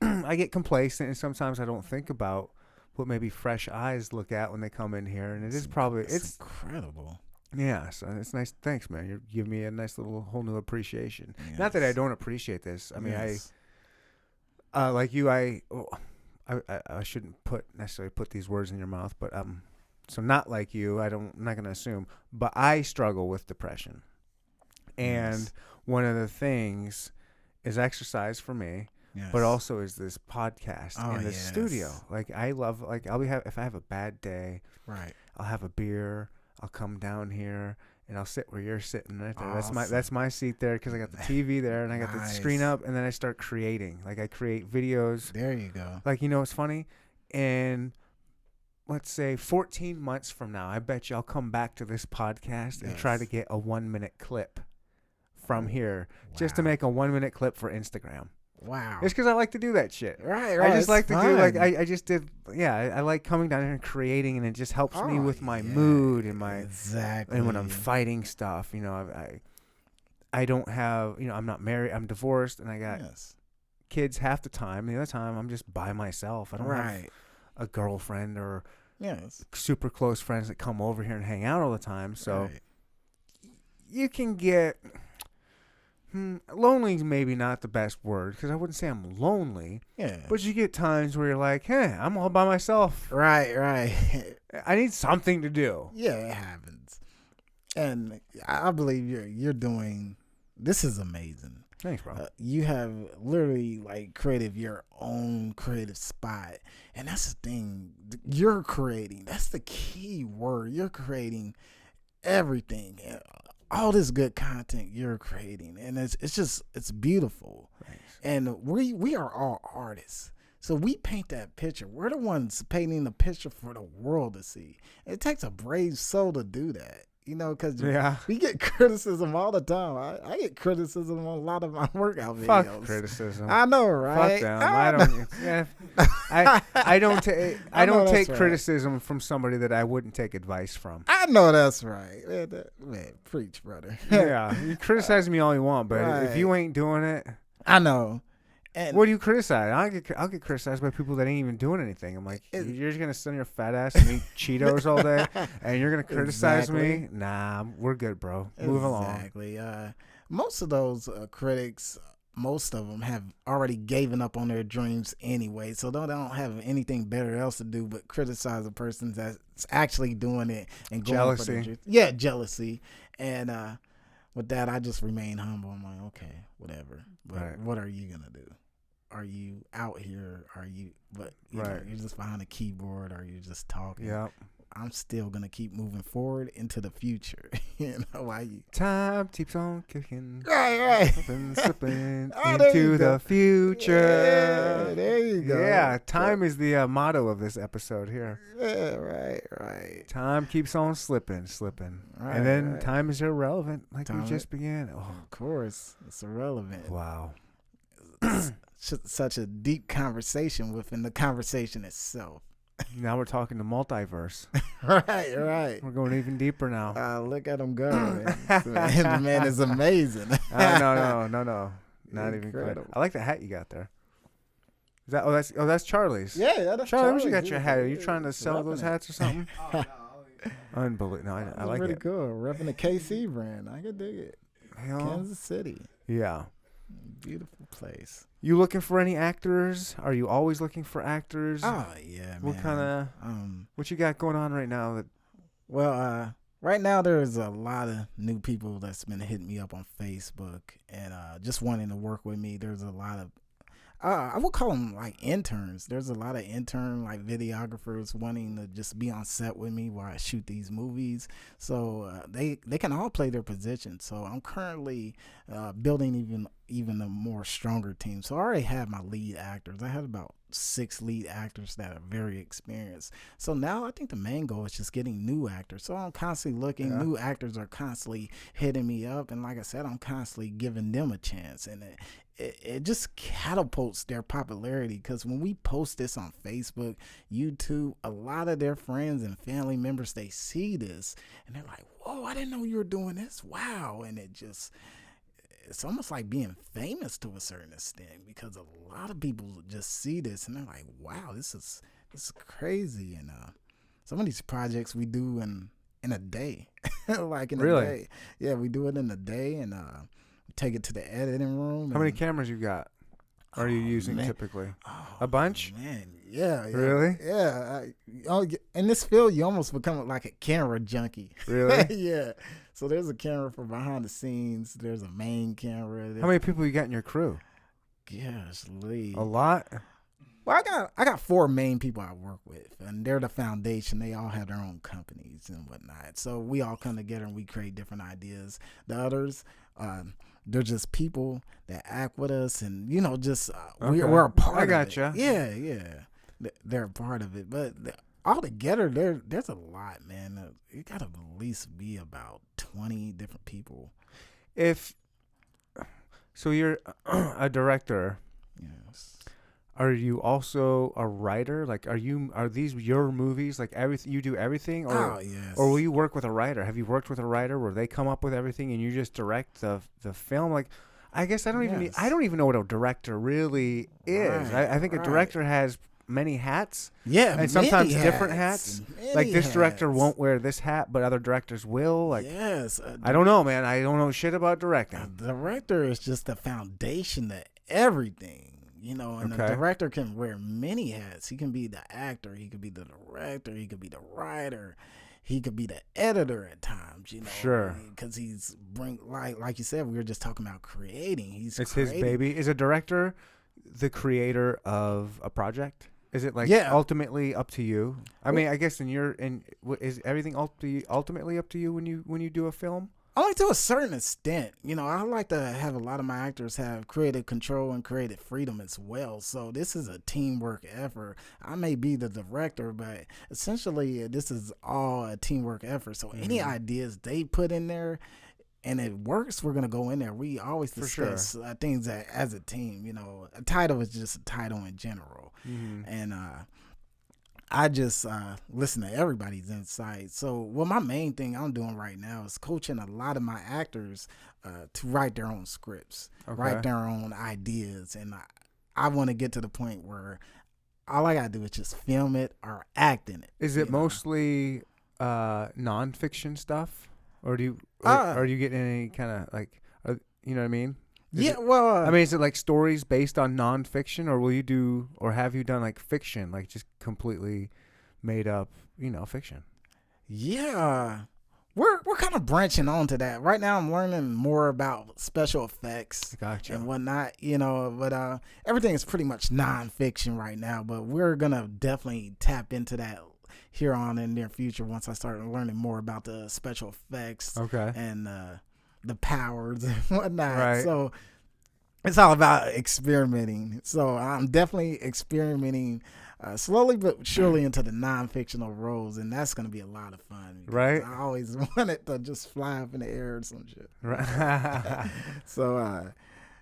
I get complacent, and sometimes I don't think about what maybe fresh eyes look at when they come in here. And It's incredible. Yeah, so it's nice. Thanks, man. You're giving me a nice little whole new appreciation. Yes. Not that I don't appreciate this. I mean, Yes. like you, I shouldn't necessarily put these words in your mouth, but so not like you. I'm not gonna assume, but I struggle with depression, and Yes. one of the things is exercise for me, Yes. but also is this podcast Oh, in the yes. studio. Like I love, like if I have a bad day, Right. I'll have a beer. I'll come down here and I'll sit where you're sitting right there. Awesome. That's my seat there because I got the TV there and I got the screen Nice. up, and then I start creating. Like I create videos. There you go. Like, it's funny. And let's say 14 months from now, I bet you I'll come back to this podcast and try to Yes. get a 1-minute clip from here just to Wow. make a 1-minute clip for Instagram. Wow. It's because I like to do that shit. Right. I just it's like to do like fun. I just did. Yeah, I like coming down here and creating, and it just helps me Oh, with my yeah. mood and my Exactly. and when I'm fighting stuff. I don't have, I'm not married. I'm divorced, and I got Yes. kids half the time. The other time, I'm just by myself. I don't have Right. a girlfriend or Yes. super close friends that come over here and hang out all the time. So Right. you can get lonely. Is maybe not the best word because I wouldn't say I'm lonely, Yeah. but you get times where you're like, hey, I'm all by myself. Right. Right. I need something to do. Yeah, it happens. And I believe you're doing. This is amazing. Thanks, bro. You have literally like created your own creative spot, and that's the thing. You're creating. That's the key word. You're creating everything. All this good content you're creating, and it's beautiful. Thanks. And we are all artists. So we paint that picture. We're the ones painting the picture for the world to see. It takes a brave soul to do that, because Yeah. we get criticism all the time. I get criticism on a lot of my workout videos. Fuck criticism. I know, right? Fuck them. I don't. Yeah, I don't take. I know don't that's take right. criticism from somebody that I wouldn't take advice from. I know that's right. Man, preach, brother. Yeah, you criticize me all you want, but if Right. you ain't doing it, I know. And what do you criticize? I'll get criticized by people that ain't even doing anything. I'm like, you're just gonna sit on your fat ass and eat Cheetos all day, and you're gonna criticize me? Exactly. Nah, we're good, bro. Move along. Exactly. Most of those critics, most of them have already given up on their dreams anyway, so they don't have anything better else to do but criticize a person that's actually doing it and going for Jealousy. their dreams. Yeah, jealousy. And with that, I just remain humble. I'm like, okay, whatever. But Right. what are you gonna do? Are you out here? Are you? But Right. you're just behind a keyboard, or you're just talking. Yeah. I'm still gonna keep moving forward into the future. Why? Time keeps on kicking. Right. Slipping Oh, there you into go. the future. Yeah, there you go. Yeah, time is the motto of this episode here. Yeah, right. Time keeps on slipping. Right, And then right. time is irrelevant, like Time we just began. Oh, Of course, it's irrelevant. wow. Such a deep conversation within the conversation itself. Now we're talking the multiverse. Right. We're going even deeper now. Look at him go. The man is amazing. No. Not even Incredible. close. I like the hat you got there. Is that? That's Charlie's. Yeah, that's Charlie, what you got Charlie's. your hat? Are you trying to sell Repping those it. hats or something? Unbelievable. No, I That's like pretty it. cool. Repping the KC brand. I can dig it. Hell, Kansas City. yeah. Beautiful place. You looking for any actors? Are you always looking for actors? Oh, yeah, man. What kind of what you got going on right now? That Right now there's a lot of new people that's been hitting me up on Facebook and just wanting to work with me. There's a lot of I would call them like interns. There's a lot of intern like videographers wanting to just be on set with me while I shoot these movies. So they can all play their position. So I'm currently building even a more stronger team. So I already have my lead actors. I had about 6 lead actors that are very experienced. So now I think the main goal is just getting new actors. So I'm constantly looking. Yeah. New actors are constantly hitting me up, and like I said, I'm constantly giving them a chance, and it just catapults their popularity, because when we post this on Facebook, YouTube, a lot of their friends and family members, they see this and they're like, whoa, I didn't know you were doing this. Wow. And it's almost like being famous to a certain extent, because a lot of people just see this and they're like, wow, this is crazy. And some of these projects we do in a day. Like in Really? a day. Yeah, we do it in a day, and take it to the editing room. How many cameras you got? Are you using typically? A bunch? Man, yeah. Really? Yeah. In this field, you almost become like a camera junkie. Really? Yeah. So there's a camera for behind the scenes. There's a main camera. How many people you got in your crew? Gosh, Lee. A lot? Well, I got 4 main people I work with, and they're the foundation. They all have their own companies and whatnot. So we all come together and we create different ideas. The others, they're just people that act with us, and just Okay. we're a part I of gotcha. it. Yeah. They're a part of it, but all together, there's a lot, man. It gotta at least be about 20 different people. So you're a director. Yes. Are you also a writer? Like, are these your movies? Like everything, you do everything, or Yes. or will you work with a writer? Have you worked with a writer where they come up with everything and you just direct the film? Like, I guess I don't even know what a director really is. Right, I think a director has many hats. Yeah, and sometimes many different hats. Many Like this director hats. won't wear this hat, but other directors will. Like, yes, I don't know, man. I don't know shit about a directing. director is just the foundation to everything. And Okay. the director can wear many hats. He can be the actor. He could be the director. He could be the writer. He could be the editor at times. Sure. Because he's like you said, we were just talking about creating. It's his baby. Is a director the creator of a project? Is it ultimately up to you? I mean, I guess is everything ultimately up to you when you do a film? Only to a certain extent. I like to have a lot of my actors have creative control and creative freedom as well. So this is a teamwork effort. I may be the director, but essentially this is all a teamwork effort. So any ideas they put in there and it works, we're going to go in there. We always discuss things as a team. A title is just a title in general. Mm-hmm. And I just listen to everybody's insight. So, my main thing I'm doing right now is coaching a lot of my actors to write their own scripts, write their own ideas. And I want to get to the point where all I got to do is just film it or act in it. Is it mostly nonfiction stuff? Or do you are you getting any kind of like, you know what I mean? I mean, is it like stories based on nonfiction, or will you do, or have you done like fiction, like just completely made up, fiction? Yeah, we're kind of branching on to that right now. I'm learning more about special effects, and whatnot, But everything is pretty much nonfiction right now. But we're gonna definitely tap into that here on in the near future once I start learning more about the special effects, and the powers and whatnot. Right. So it's all about experimenting. So I'm definitely experimenting slowly but surely into the non-fictional roles, and that's going to be a lot of fun. Right. I always wanted to just fly up in the air or some shit. Right. So,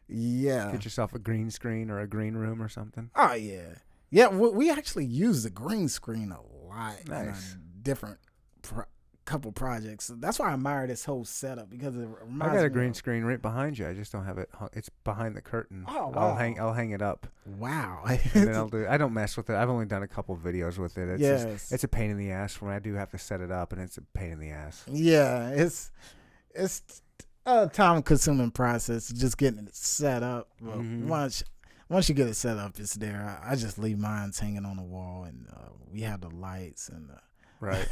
yeah. Get yourself a green screen or a green room or something. Oh, yeah. Yeah, we actually use the green screen a lot. Nice. In different couple projects. That's why I admire this whole setup, because it reminds me. I got a green screen right behind you. I just don't have it. It's behind the curtain. Oh, wow. I'll hang it up. Wow. And then I don't mess with it. I've only done a couple videos with it. It's Yes. it's a pain in the ass for me. I do have to set it up, and it's a pain in the ass. Yeah, it's a time-consuming process just getting it set up. But once you get it set up, it's there. I just leave mine hanging on the wall, and we have the lights, and right.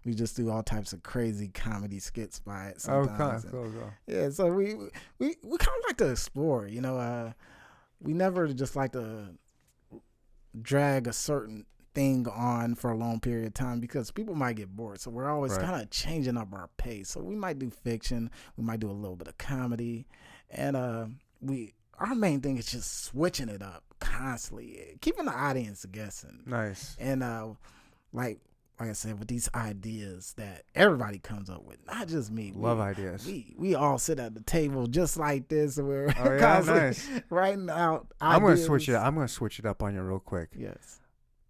we just do all types of crazy comedy skits by it Oh, sometimes. cool. Yeah, so we kind of like to explore. we never just like to drag a certain thing on for a long period of time because people might get bored. So we're always Right. kind of changing up our pace. So we might do fiction, we might do a little bit of comedy, and our main thing is just switching it up constantly, keeping the audience guessing. Nice. And like I said, with these ideas that everybody comes up with, not just me. Love ideas. We all sit at the table just like this, and we're Oh, yeah, constantly nice. writing out ideas. I'm gonna switch it. I'm gonna switch it up on you real quick. Yes.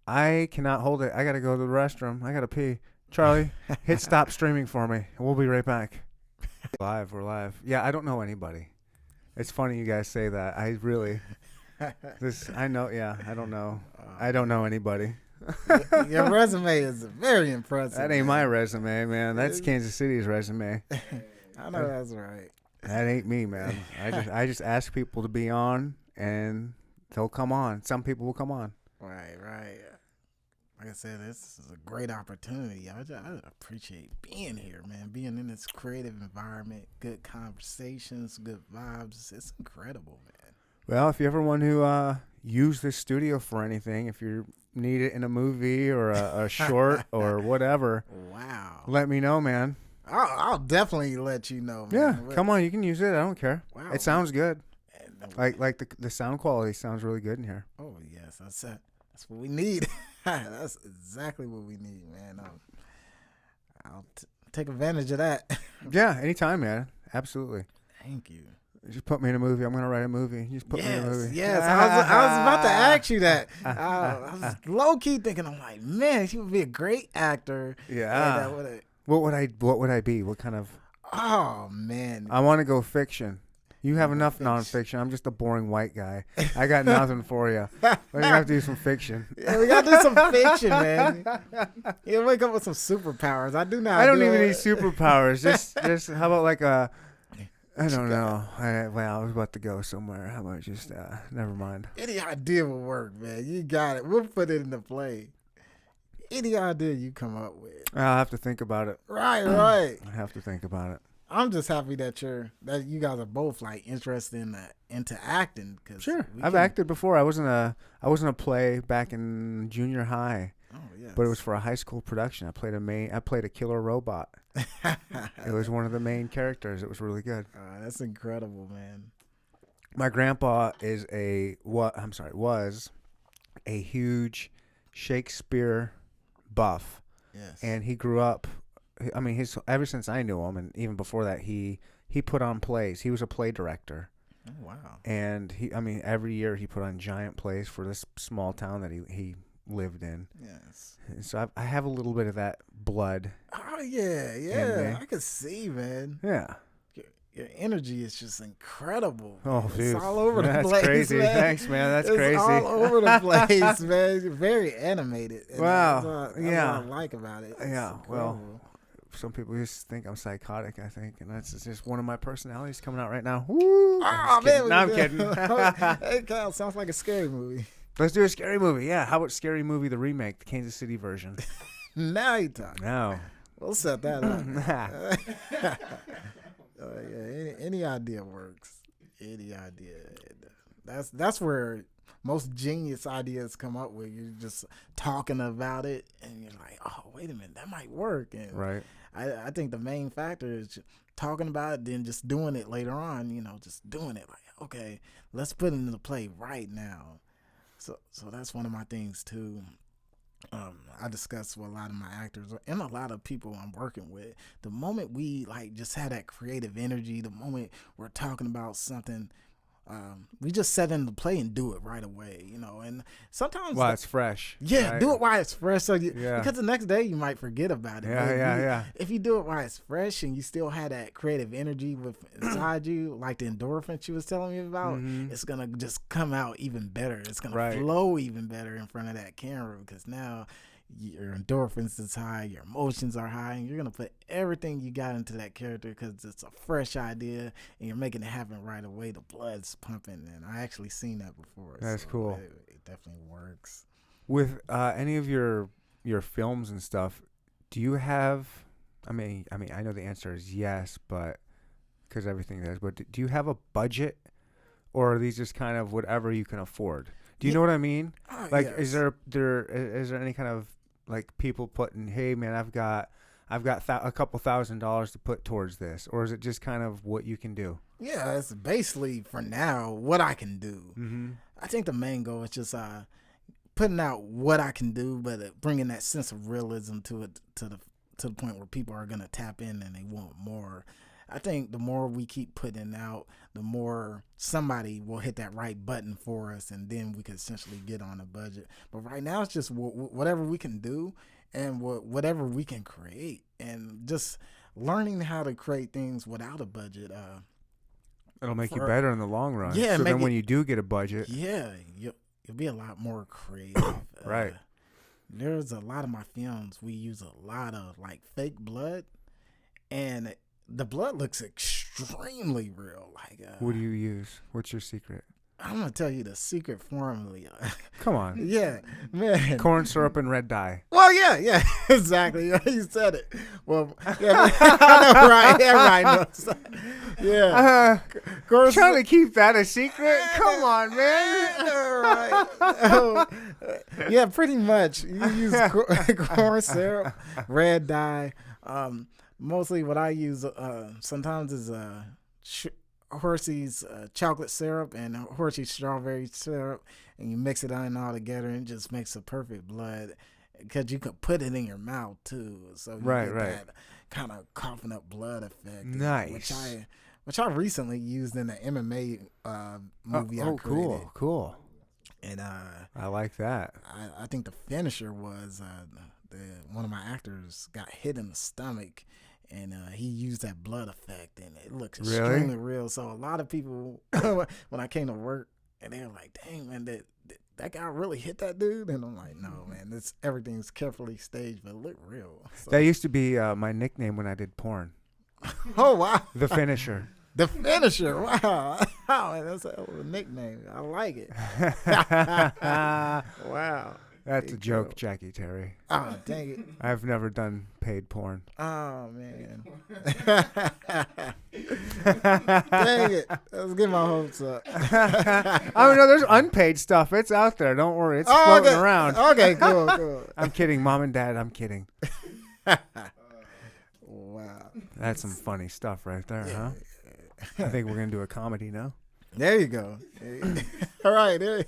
I cannot hold it. I gotta go to the restroom. I gotta pee. Charlie, hit stop streaming for me. We'll be right back. We're live. Yeah, I don't know anybody. It's funny you guys say that. I really, I know. Yeah, I don't know. I don't know anybody. Your resume is very impressive. That ain't my resume, man. That's Kansas City's resume. I know that's right. That ain't me, man. I just ask people to be on, and they'll come on. Some people will come on. Right. Like I said, this is a great opportunity. I appreciate being here, man. Being in this creative environment, good conversations, good vibes. It's incredible, man. Well, if you ever want to use this studio for anything, if you need it in a movie or a short or whatever, Wow. let me know, man. I'll definitely let you know, Yeah, man. come on, you can use it. I don't care. Wow. It sounds good. And, Like the sound quality sounds really good in here. oh, yes. That's it. That's what we need. That's exactly what we need, man. I'll take advantage of that. Yeah, anytime, man. Absolutely. Thank you. Just put me in a movie. I'm gonna write a movie. Just put me in a movie. Yes. I was about to ask you that. I was low key thinking, I'm like, man, he would be a great actor. Yeah. What would I be? What kind of? Oh man. I want to go fiction. You have enough nonfiction. I'm just a boring white guy. I got nothing for you. We're gonna have to do some fiction. Yeah, we gotta do some fiction, man. You wake up with some superpowers. I do not. I don't even need superpowers. Just how about like a? I don't know. I was about to go somewhere. How about just never mind. Any idea will work, man. You got it. We'll put it into play. Any idea you come up with. I'll have to think about it. Right. I have to think about it. I'm just happy that you guys are both like interested into acting. Cause Sure, I've acted before. I was in a play back in junior high. Oh yeah. But it was for a high school production. I played a killer robot. It was one of the main characters. It was really good. That's incredible, man. My grandpa was a huge Shakespeare buff. Yes. And he grew up. I mean, ever since I knew him, and even before that, he put on plays. He was a play director. Oh wow. And every year he put on giant plays for this small town that he lived in. Yes. And so I have a little bit of that blood. Oh yeah. I can see, man. Yeah. Your energy is just incredible. Oh, it's dude. all over the That's place. crazy. Man. Thanks, man. That's it's crazy. all over the place, man. You're very animated. And Wow. That's what I like about it. It's Yeah. Well, incredible. some people just think I'm psychotic, I think. And that's just one of my personalities coming out right now. Woo! Oh, Man, man. no, I'm kidding. Hey, Kyle, sounds like a scary movie. Let's do a scary movie. Yeah. How about Scary Movie, the remake, the Kansas City version? Now you talk. No. We'll set that up. Any idea works. Any idea. That's where most genius ideas come up with. You're just talking about it, and you're like, oh, wait a minute, that might work. And Right. I think the main factor is talking about it, then just doing it later on. Just doing it. Like, okay, let's put it into play right now. So that's one of my things too. I discuss with a lot of my actors and a lot of people I'm working with. The moment we like just have that creative energy, the moment we're talking about something, we just set into play and do it right away, And sometimes While it's fresh. yeah, right? do it while it's fresh. So Yeah. because the next day you might forget about it. But Yeah. if you do it while it's fresh and you still have that creative energy inside you, like the endorphins you was telling me about, Mhm. it's gonna just come out even better. It's gonna Right. flow even better in front of that camera because now your endorphins is high, your emotions are high, and you're gonna put everything you got into that character because it's a fresh idea and you're making it happen right away. The blood's pumping, and I actually seen that before. That's so cool. It definitely works. With any of your films and stuff, do you have? I mean, I know the answer is yes, but because everything does. But do you have a budget, or are these just kind of whatever you can afford? Do you know what I mean? Like, Yes. is there any kind of like people putting, hey man, I've got a couple $1,000 to put towards this, or is it just kind of what you can do? Yeah, it's basically for now what I can do. Mm-hmm. I think the main goal is just putting out what I can do, but bringing that sense of realism to it to the point where people are gonna tap in and they want more. I think the more we keep putting out, the more somebody will hit that right button for us, and then we can essentially get on a budget. But right now, it's just whatever we can do and whatever we can create, and just learning how to create things without a budget. It'll make you better in the long run. Yeah, so then when you do get a budget, yeah, you'll be a lot more creative. Right. There's a lot of my films we use a lot of like fake blood, and the blood looks extremely real. Like, what do you use? What's your secret? I'm gonna tell you the secret formula. Come on. Yeah, man. Corn syrup and red dye. Well, yeah, exactly. You said it. Well, yeah, I know, right? Everybody knows. Yeah. Trying to keep that a secret? Come on, man. Right. Yeah, pretty much. You use corn syrup, red dye. Mostly what I use sometimes is Hershey's chocolate syrup and Hershey's strawberry syrup, and you mix it in all together, and it just makes a perfect blood, because you can put it in your mouth too, so you get that kind of coughing up blood effect. Nice. Which I recently used in the MMA movie I created. Cool. And I like that. I think the finisher was one of my actors got hit in the stomach, and he used that blood effect, and it looks extremely real. So a lot of people, when I came to work, and they were like, "Dang, man, that guy really hit that dude?" And I'm like, "No, man, everything's carefully staged, but it looked real." So. That used to be my nickname when I did porn. Oh wow, the finisher. The finisher. Wow, that's a nickname. I like it. Wow. That's a joke, Jackie Terry. Oh, dang it. I've never done paid porn. Oh, man. Dang it. Let's get my hopes up. I mean, no, there's unpaid stuff. It's out there. Don't worry. It's floating around. Okay, cool. I'm kidding. Mom and Dad, I'm kidding. Wow. That's some funny stuff right there, huh? I think we're going to do a comedy now. There you go. All right.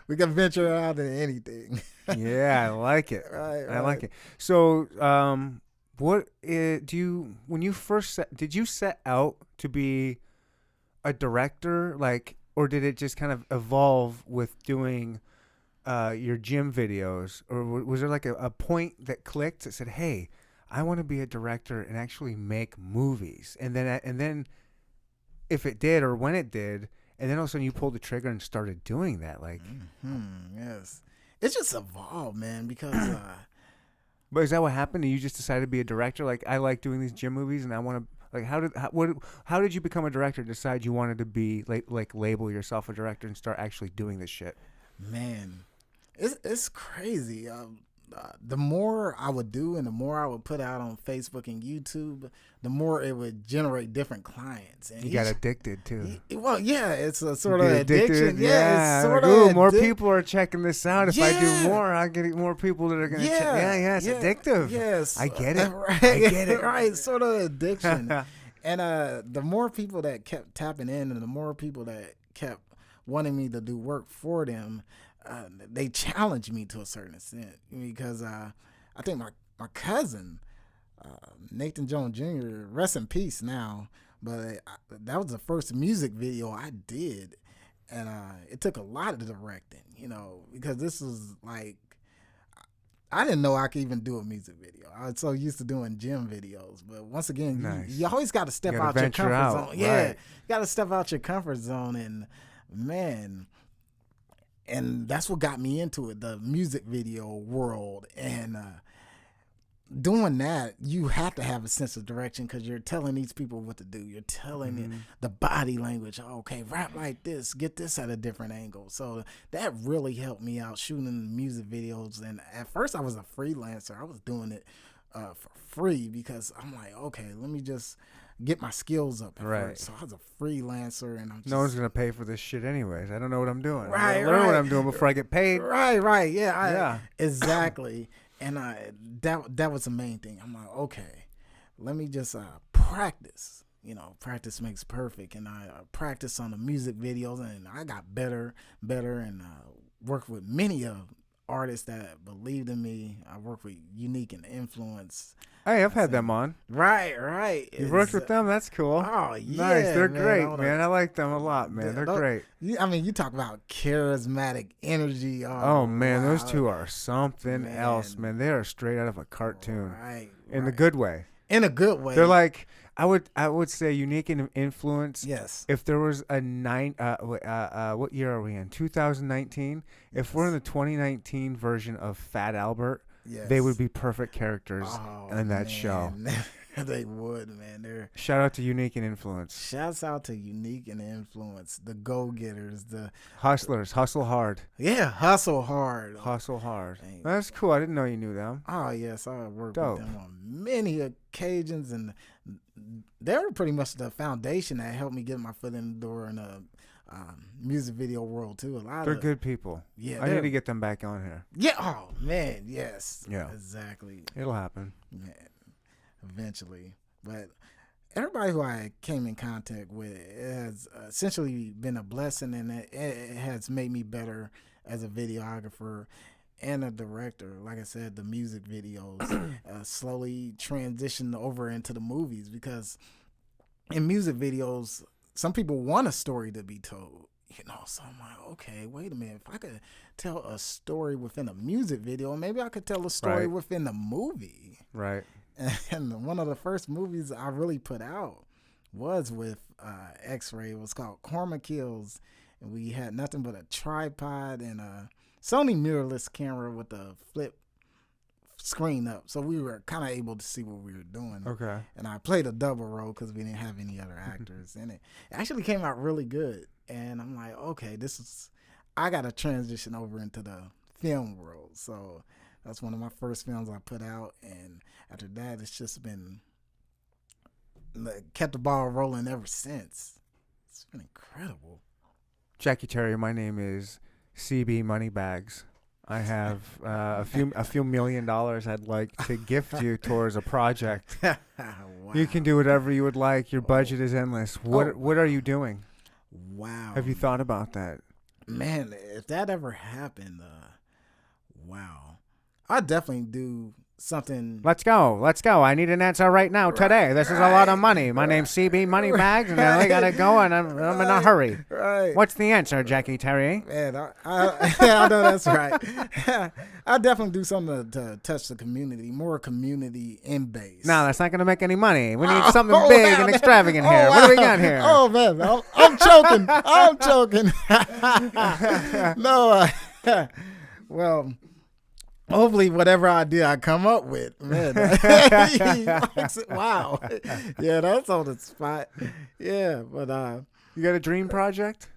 We can venture out into anything. Yeah, I like it. Right. I like it. So, did you set out to be a director, like, or did it just kind of evolve with doing your gym videos, or was there like a point that clicked that said, "Hey, I want to be a director and actually make movies," and then if it did, or when it did, and then all of a sudden you pulled the trigger and started doing that, like, yes, it's just evolved, man. Because, but is that what happened? And you just decided to be a director? Like, I like doing these gym movies, and I want to. Like, how did you become a director? Decide you wanted to be like label yourself a director and start actually doing this shit? Man, it's crazy. The more I would do and the more I would put out on Facebook and YouTube, the more it would generate different clients. And you got addicted too. Well, yeah, it's a sort of addiction. Addicted? Yeah, it's sort like, of more people are checking this out. If I do more, I get more people that are going to check. Yeah, it's addictive. Yes, I get it. Right, I get it. Right, sort of addiction. And the more people that kept tapping in, and the more people that kept wanting me to do work for them, they challenged me to a certain extent, because I think my cousin, Nathan Jones Jr., rest in peace now, but that was the first music video I did, and it took a lot of directing, because this was like, I didn't know I could even do a music video. I was so used to doing gym videos, but once again, you always got to step out your comfort zone. Yeah, you got to step out your comfort zone, and man. And that's what got me into it, the music video world. And doing that, you have to have a sense of direction, because you're telling these people what to do. You're telling it the body language. Okay, rap like this, get this at a different angle. So that really helped me out shooting music videos. And at first I was a freelancer. I was doing it for free, because I'm like, okay, let me just get my skills up at Right. first. So I was a freelancer, and I'm just No one's gonna pay for this shit anyways. I don't know what I'm doing. I Right, gotta learn what right. I'm doing before I get paid. right, yeah, Yeah. exactly. And that was the main thing. I'm like, okay, let me just practice. Practice makes perfect, and I practiced on the music videos, and I got better, and worked with many artists that believed in me. I worked with Unique and Influence. Hey, I've had them on. Right. You've worked with them? That's cool. Oh, yeah. Nice. They're man. great, man. I like them a lot, man. They're great. I mean, you talk about charismatic energy. Oh, man. wow. Those two are something Man. else, man. They are straight out of a cartoon. Right. In the good way. In a good way. They're like, I would say Unique and Influence. Yes. If there was a what year are we in? 2019. If we're in the 2019 version of Fat Albert, Yes. they would be perfect characters in that show. They would, man. Shout out to Unique and Influence. Shouts out to Unique and Influence, the go-getters, the Hustlers, hustle hard. hustle hard. Hustle hard. Dang. That's cool. I didn't know you knew them. Oh, yes, I worked Dope. with them on many occasions, and they were pretty much the foundation that helped me get my foot in the door in the music video world, too. They're good people. Yeah, I need to get them back on here. Yeah, oh, man, yes. Yeah. Exactly. It'll happen. Man, eventually. But everybody who I came in contact with has essentially been a blessing, and it has made me better as a videographer and a director. Like I said, the music videos slowly transitioned over into the movies, because in music videos, some people want a story to be told. So I'm like, okay, wait a minute. If I could tell a story within a music video, maybe I could tell a story within the movie. Right. And one of the first movies I really put out was with X-Ray. It was called Karma Kills. And we had nothing but a tripod and a Sony mirrorless camera with a flip screen up. So we were kind of able to see what we were doing. Okay. And I played a double role because we didn't have any other actors in it. It actually came out really good. And I'm like, okay, I got to transition over into the film world. So that's one of my first films I put out. And after that, it's just been, kept the ball rolling ever since. It's been incredible. Jackie Terry, my name is CB Moneybags. I have a few $1 million I'd like to gift you towards a project. Wow. You can do whatever you would like. Your budget is endless. What are you doing? Wow. Have you thought about that? Man, if that ever happened, wow. I'd definitely do something. Let's go. I need an answer right now, today. This is a lot of money. My name's CB Moneybags, and I gotta go, and I'm in a hurry. Right. What's the answer, Jackie Terry? Man, I know that's right. I'll definitely do something to touch the community, more community in base. No, that's not gonna make any money. We need something big and extravagant here. Oh, What do we wow. got here? Oh, man, I'm choking. I'm choking. No, well, hopefully whatever idea I come up with, man. Wow. Yeah, that's on the spot. Yeah, but You got a dream project?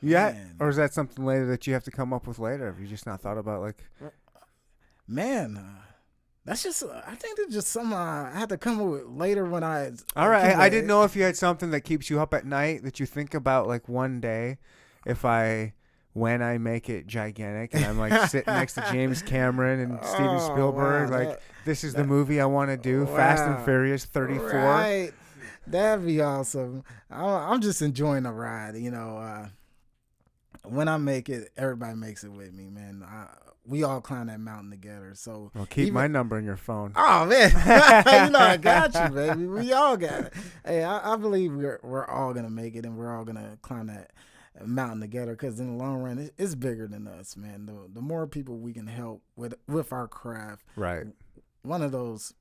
Yeah, Man. or is that something later that you have to come up with later? Have you just not thought about man, that's just I think that's just something I had to come up with later when I. All right, I didn't know if you had something that keeps you up at night that you think about, like, one day, when I make it gigantic and I'm like sitting next to James Cameron and Steven Spielberg, wow, like, this is the movie I want to do, Fast and Furious 34. Right. That'd be awesome. I'm just enjoying the ride. When I make it, everybody makes it with me, man. We all climb that mountain together. So Well, keep my number in your phone. Oh man, I got you, baby. We all got it. Hey, I believe we're all gonna make it, and we're all gonna climb that mountain together. Because in the long run, it's bigger than us, man. The more people we can help with our craft, Right. one of those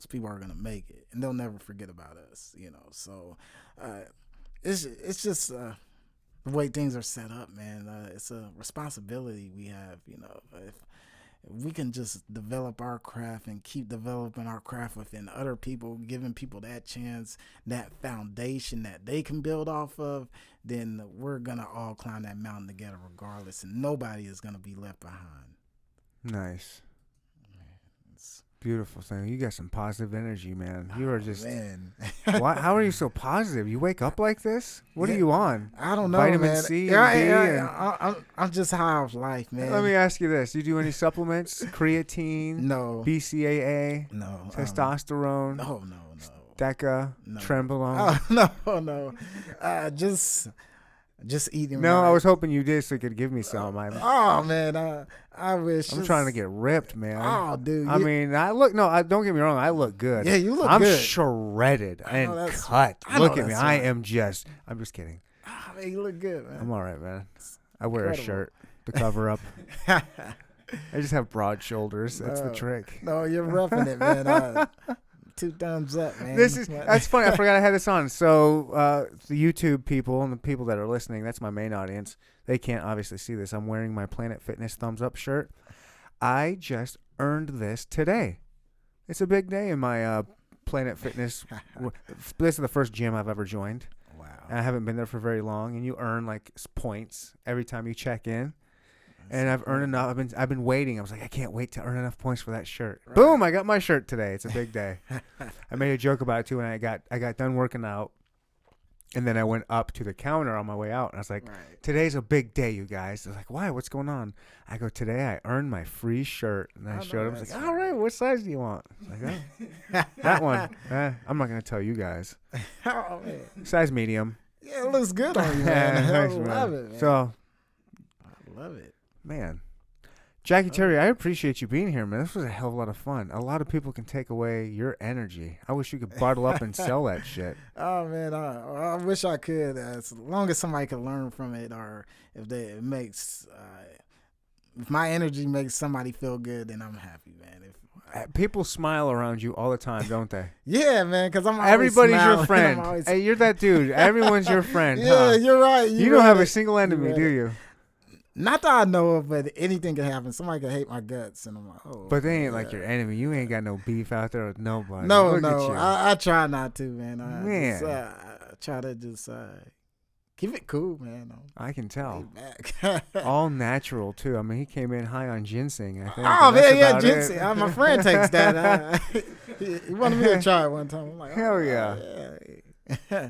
people are gonna make it, and they'll never forget about us. So it's just the way things are set up, man. It's a responsibility we have. If we can just develop our craft and keep developing our craft within other people, giving people that chance, that foundation that they can build off of, then we're gonna all climb that mountain together regardless, and nobody is gonna be left behind. Nice. Beautiful thing. You got some positive energy, man. You are just. Man. Why? How are you so positive? You wake up like this? What are Yeah. you on? I don't know, Vitamin man. C and Yeah, D. yeah, And I'm just high off life, man. let me ask you this: you do any supplements? Creatine, No, BCAA, no, testosterone, no, DECA, no. Trenbolone? No. Just eating. No, right. I was hoping you did so you could give me some. Oh man, I wish. I'm trying to get ripped, man. Oh, dude. I mean, I look. No, don't get me wrong. I look good. Yeah, you look I'm good. shredded I know and that's- cut. I know Look at me. that's I right. am just. I'm just kidding. Oh, man, you look good, man. I'm all right, man. I wear a Incredible. shirt to cover up. I just have broad shoulders. That's the trick. No, you're roughing it, man. 2 thumbs up, man. That's funny. I forgot I had this on. So the YouTube people and the people that are listening, that's my main audience. They can't obviously see this. I'm wearing my Planet Fitness thumbs up shirt. I just earned this today. It's a big day in my Planet Fitness. This is the first gym I've ever joined. Wow. And I haven't been there for very long, and you earn like points every time you check in. And I've earned enough. I've been waiting. I was like, I can't wait to earn enough points for that shirt. Right. Boom! I got my shirt today. It's a big day. I made a joke about it too when I got done working out, and then I went up to the counter on my way out, and I was like, "Today's a big day, you guys." They're like, "Why? What's going on?" I go, "Today I earned my free shirt," and I showed them. I was like, "All right, what size do you want?" I was like, "Oh, that one." I'm not gonna tell you guys. Oh, man. Size medium. Yeah, it looks good on you, man. Thanks, I man. love it, man. So, I love it. man. Jackie Terry, I appreciate you being here, man. This was a hell of a lot of fun. A lot of people can take away your energy. I wish you could bottle up and sell that shit. Oh man, I wish I could. As long as somebody could learn from it, or if if my energy makes somebody feel good, then I'm happy, man. People smile around you all the time, don't they? Yeah, man, because I'm always Everybody's your smiling. friend. I'm always- Hey, you're that dude. Everyone's your friend. yeah, huh? you're right. You don't have a right. single enemy, You're do right. you? Not that I know of, but anything can happen. Somebody could hate my guts, and I'm like, oh. But they ain't like yeah. your enemy. You ain't got no beef out there with nobody. No, Look at no. you. I try not to, man. Man. I try to just keep it cool, man. I can tell. Back. All natural too. I mean, he came in high on ginseng. I think. Oh but that's man, yeah, about it. ginseng. My friend takes that. He wanted me to try it one time. I'm like, Hell oh, yeah.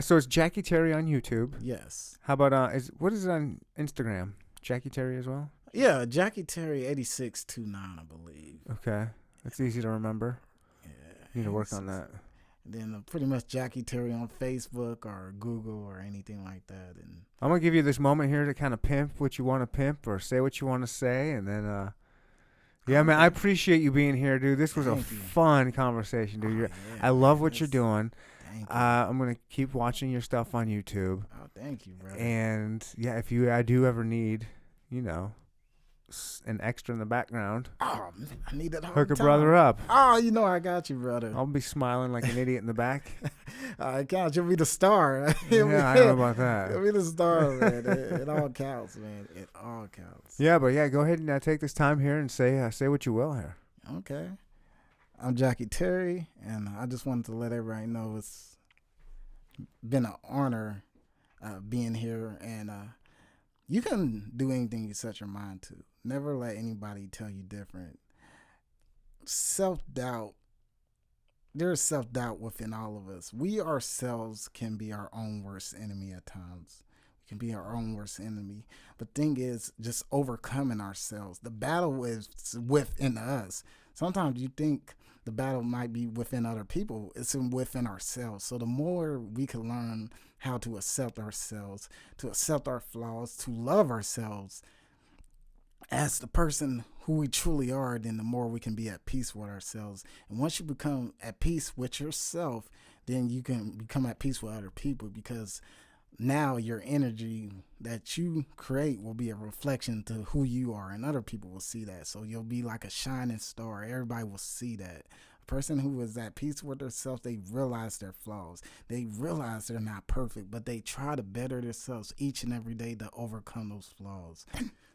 So it's Jackie Terry on YouTube. Yes. How about what is it on Instagram? Jackie Terry as well. Yeah, Jackie Terry 8629, I believe. Okay, that's easy to remember. Yeah. Need to work on that. Then pretty much Jackie Terry on Facebook or Google or anything like that. And I'm gonna give you this moment here to kind of pimp what you want to pimp or say what you want to say, and then yeah, man, I appreciate you being here, dude. This was a Thank you. fun conversation, dude. yeah, I love what yes. you're doing. Thank you. I'm gonna keep watching your stuff on YouTube, Oh, thank you, brother. and yeah, if I do ever need, an extra in the background, Oh, man, I need that all hook the a time. brother up. Oh, you know I got you, brother. I'll be smiling like an idiot in the back. I count. You'll be the star. Yeah, I don't know about You'll that. be the star, man. It all counts, man. It all counts. Yeah, but yeah, go ahead and take this time here and say what you will here. Okay. I'm Jackie Terry, and I just wanted to let everybody know it's been an honor being here, and you can do anything you set your mind to. Never let anybody tell you different. Self-doubt. There's self-doubt within all of us. We ourselves can be our own worst enemy at times. We can be our own worst enemy. But thing is, just overcoming ourselves. The battle is within us. Sometimes you think the battle might be within other people. It's within ourselves. So the more we can learn how to accept ourselves, to accept our flaws, to love ourselves as the person who we truly are, then the more we can be at peace with ourselves. And once you become at peace with yourself, then you can become at peace with other people, because now your energy that you create will be a reflection to who you are, and other people will see that. So you'll be like a shining star. Everybody will see that. A person who is at peace with themselves, they realize their flaws. They realize they're not perfect, but they try to better themselves each and every day to overcome those flaws.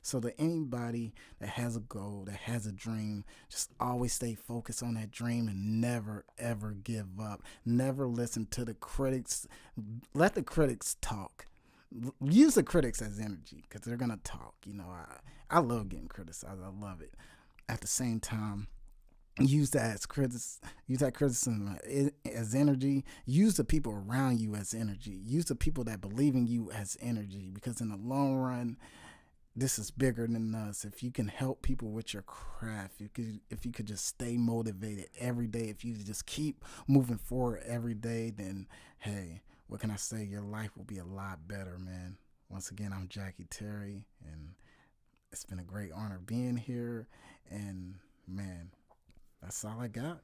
So to anybody that has a goal, that has a dream, just always stay focused on that dream and never, ever give up. Never listen to the critics. Let the critics talk. Use the critics as energy, because they're going to talk. I love getting criticized. I love it. At the same time, use that as use that criticism as energy. Use the people around you as energy. Use the people that believe in you as energy, because in the long run, this is bigger than us. If you can help people with your craft, if you could just stay motivated every day, if you just keep moving forward every day, then hey, what can I say? Your life will be a lot better, man. Once again, I'm Jackie Terry, and it's been a great honor being here. And man, that's all I got.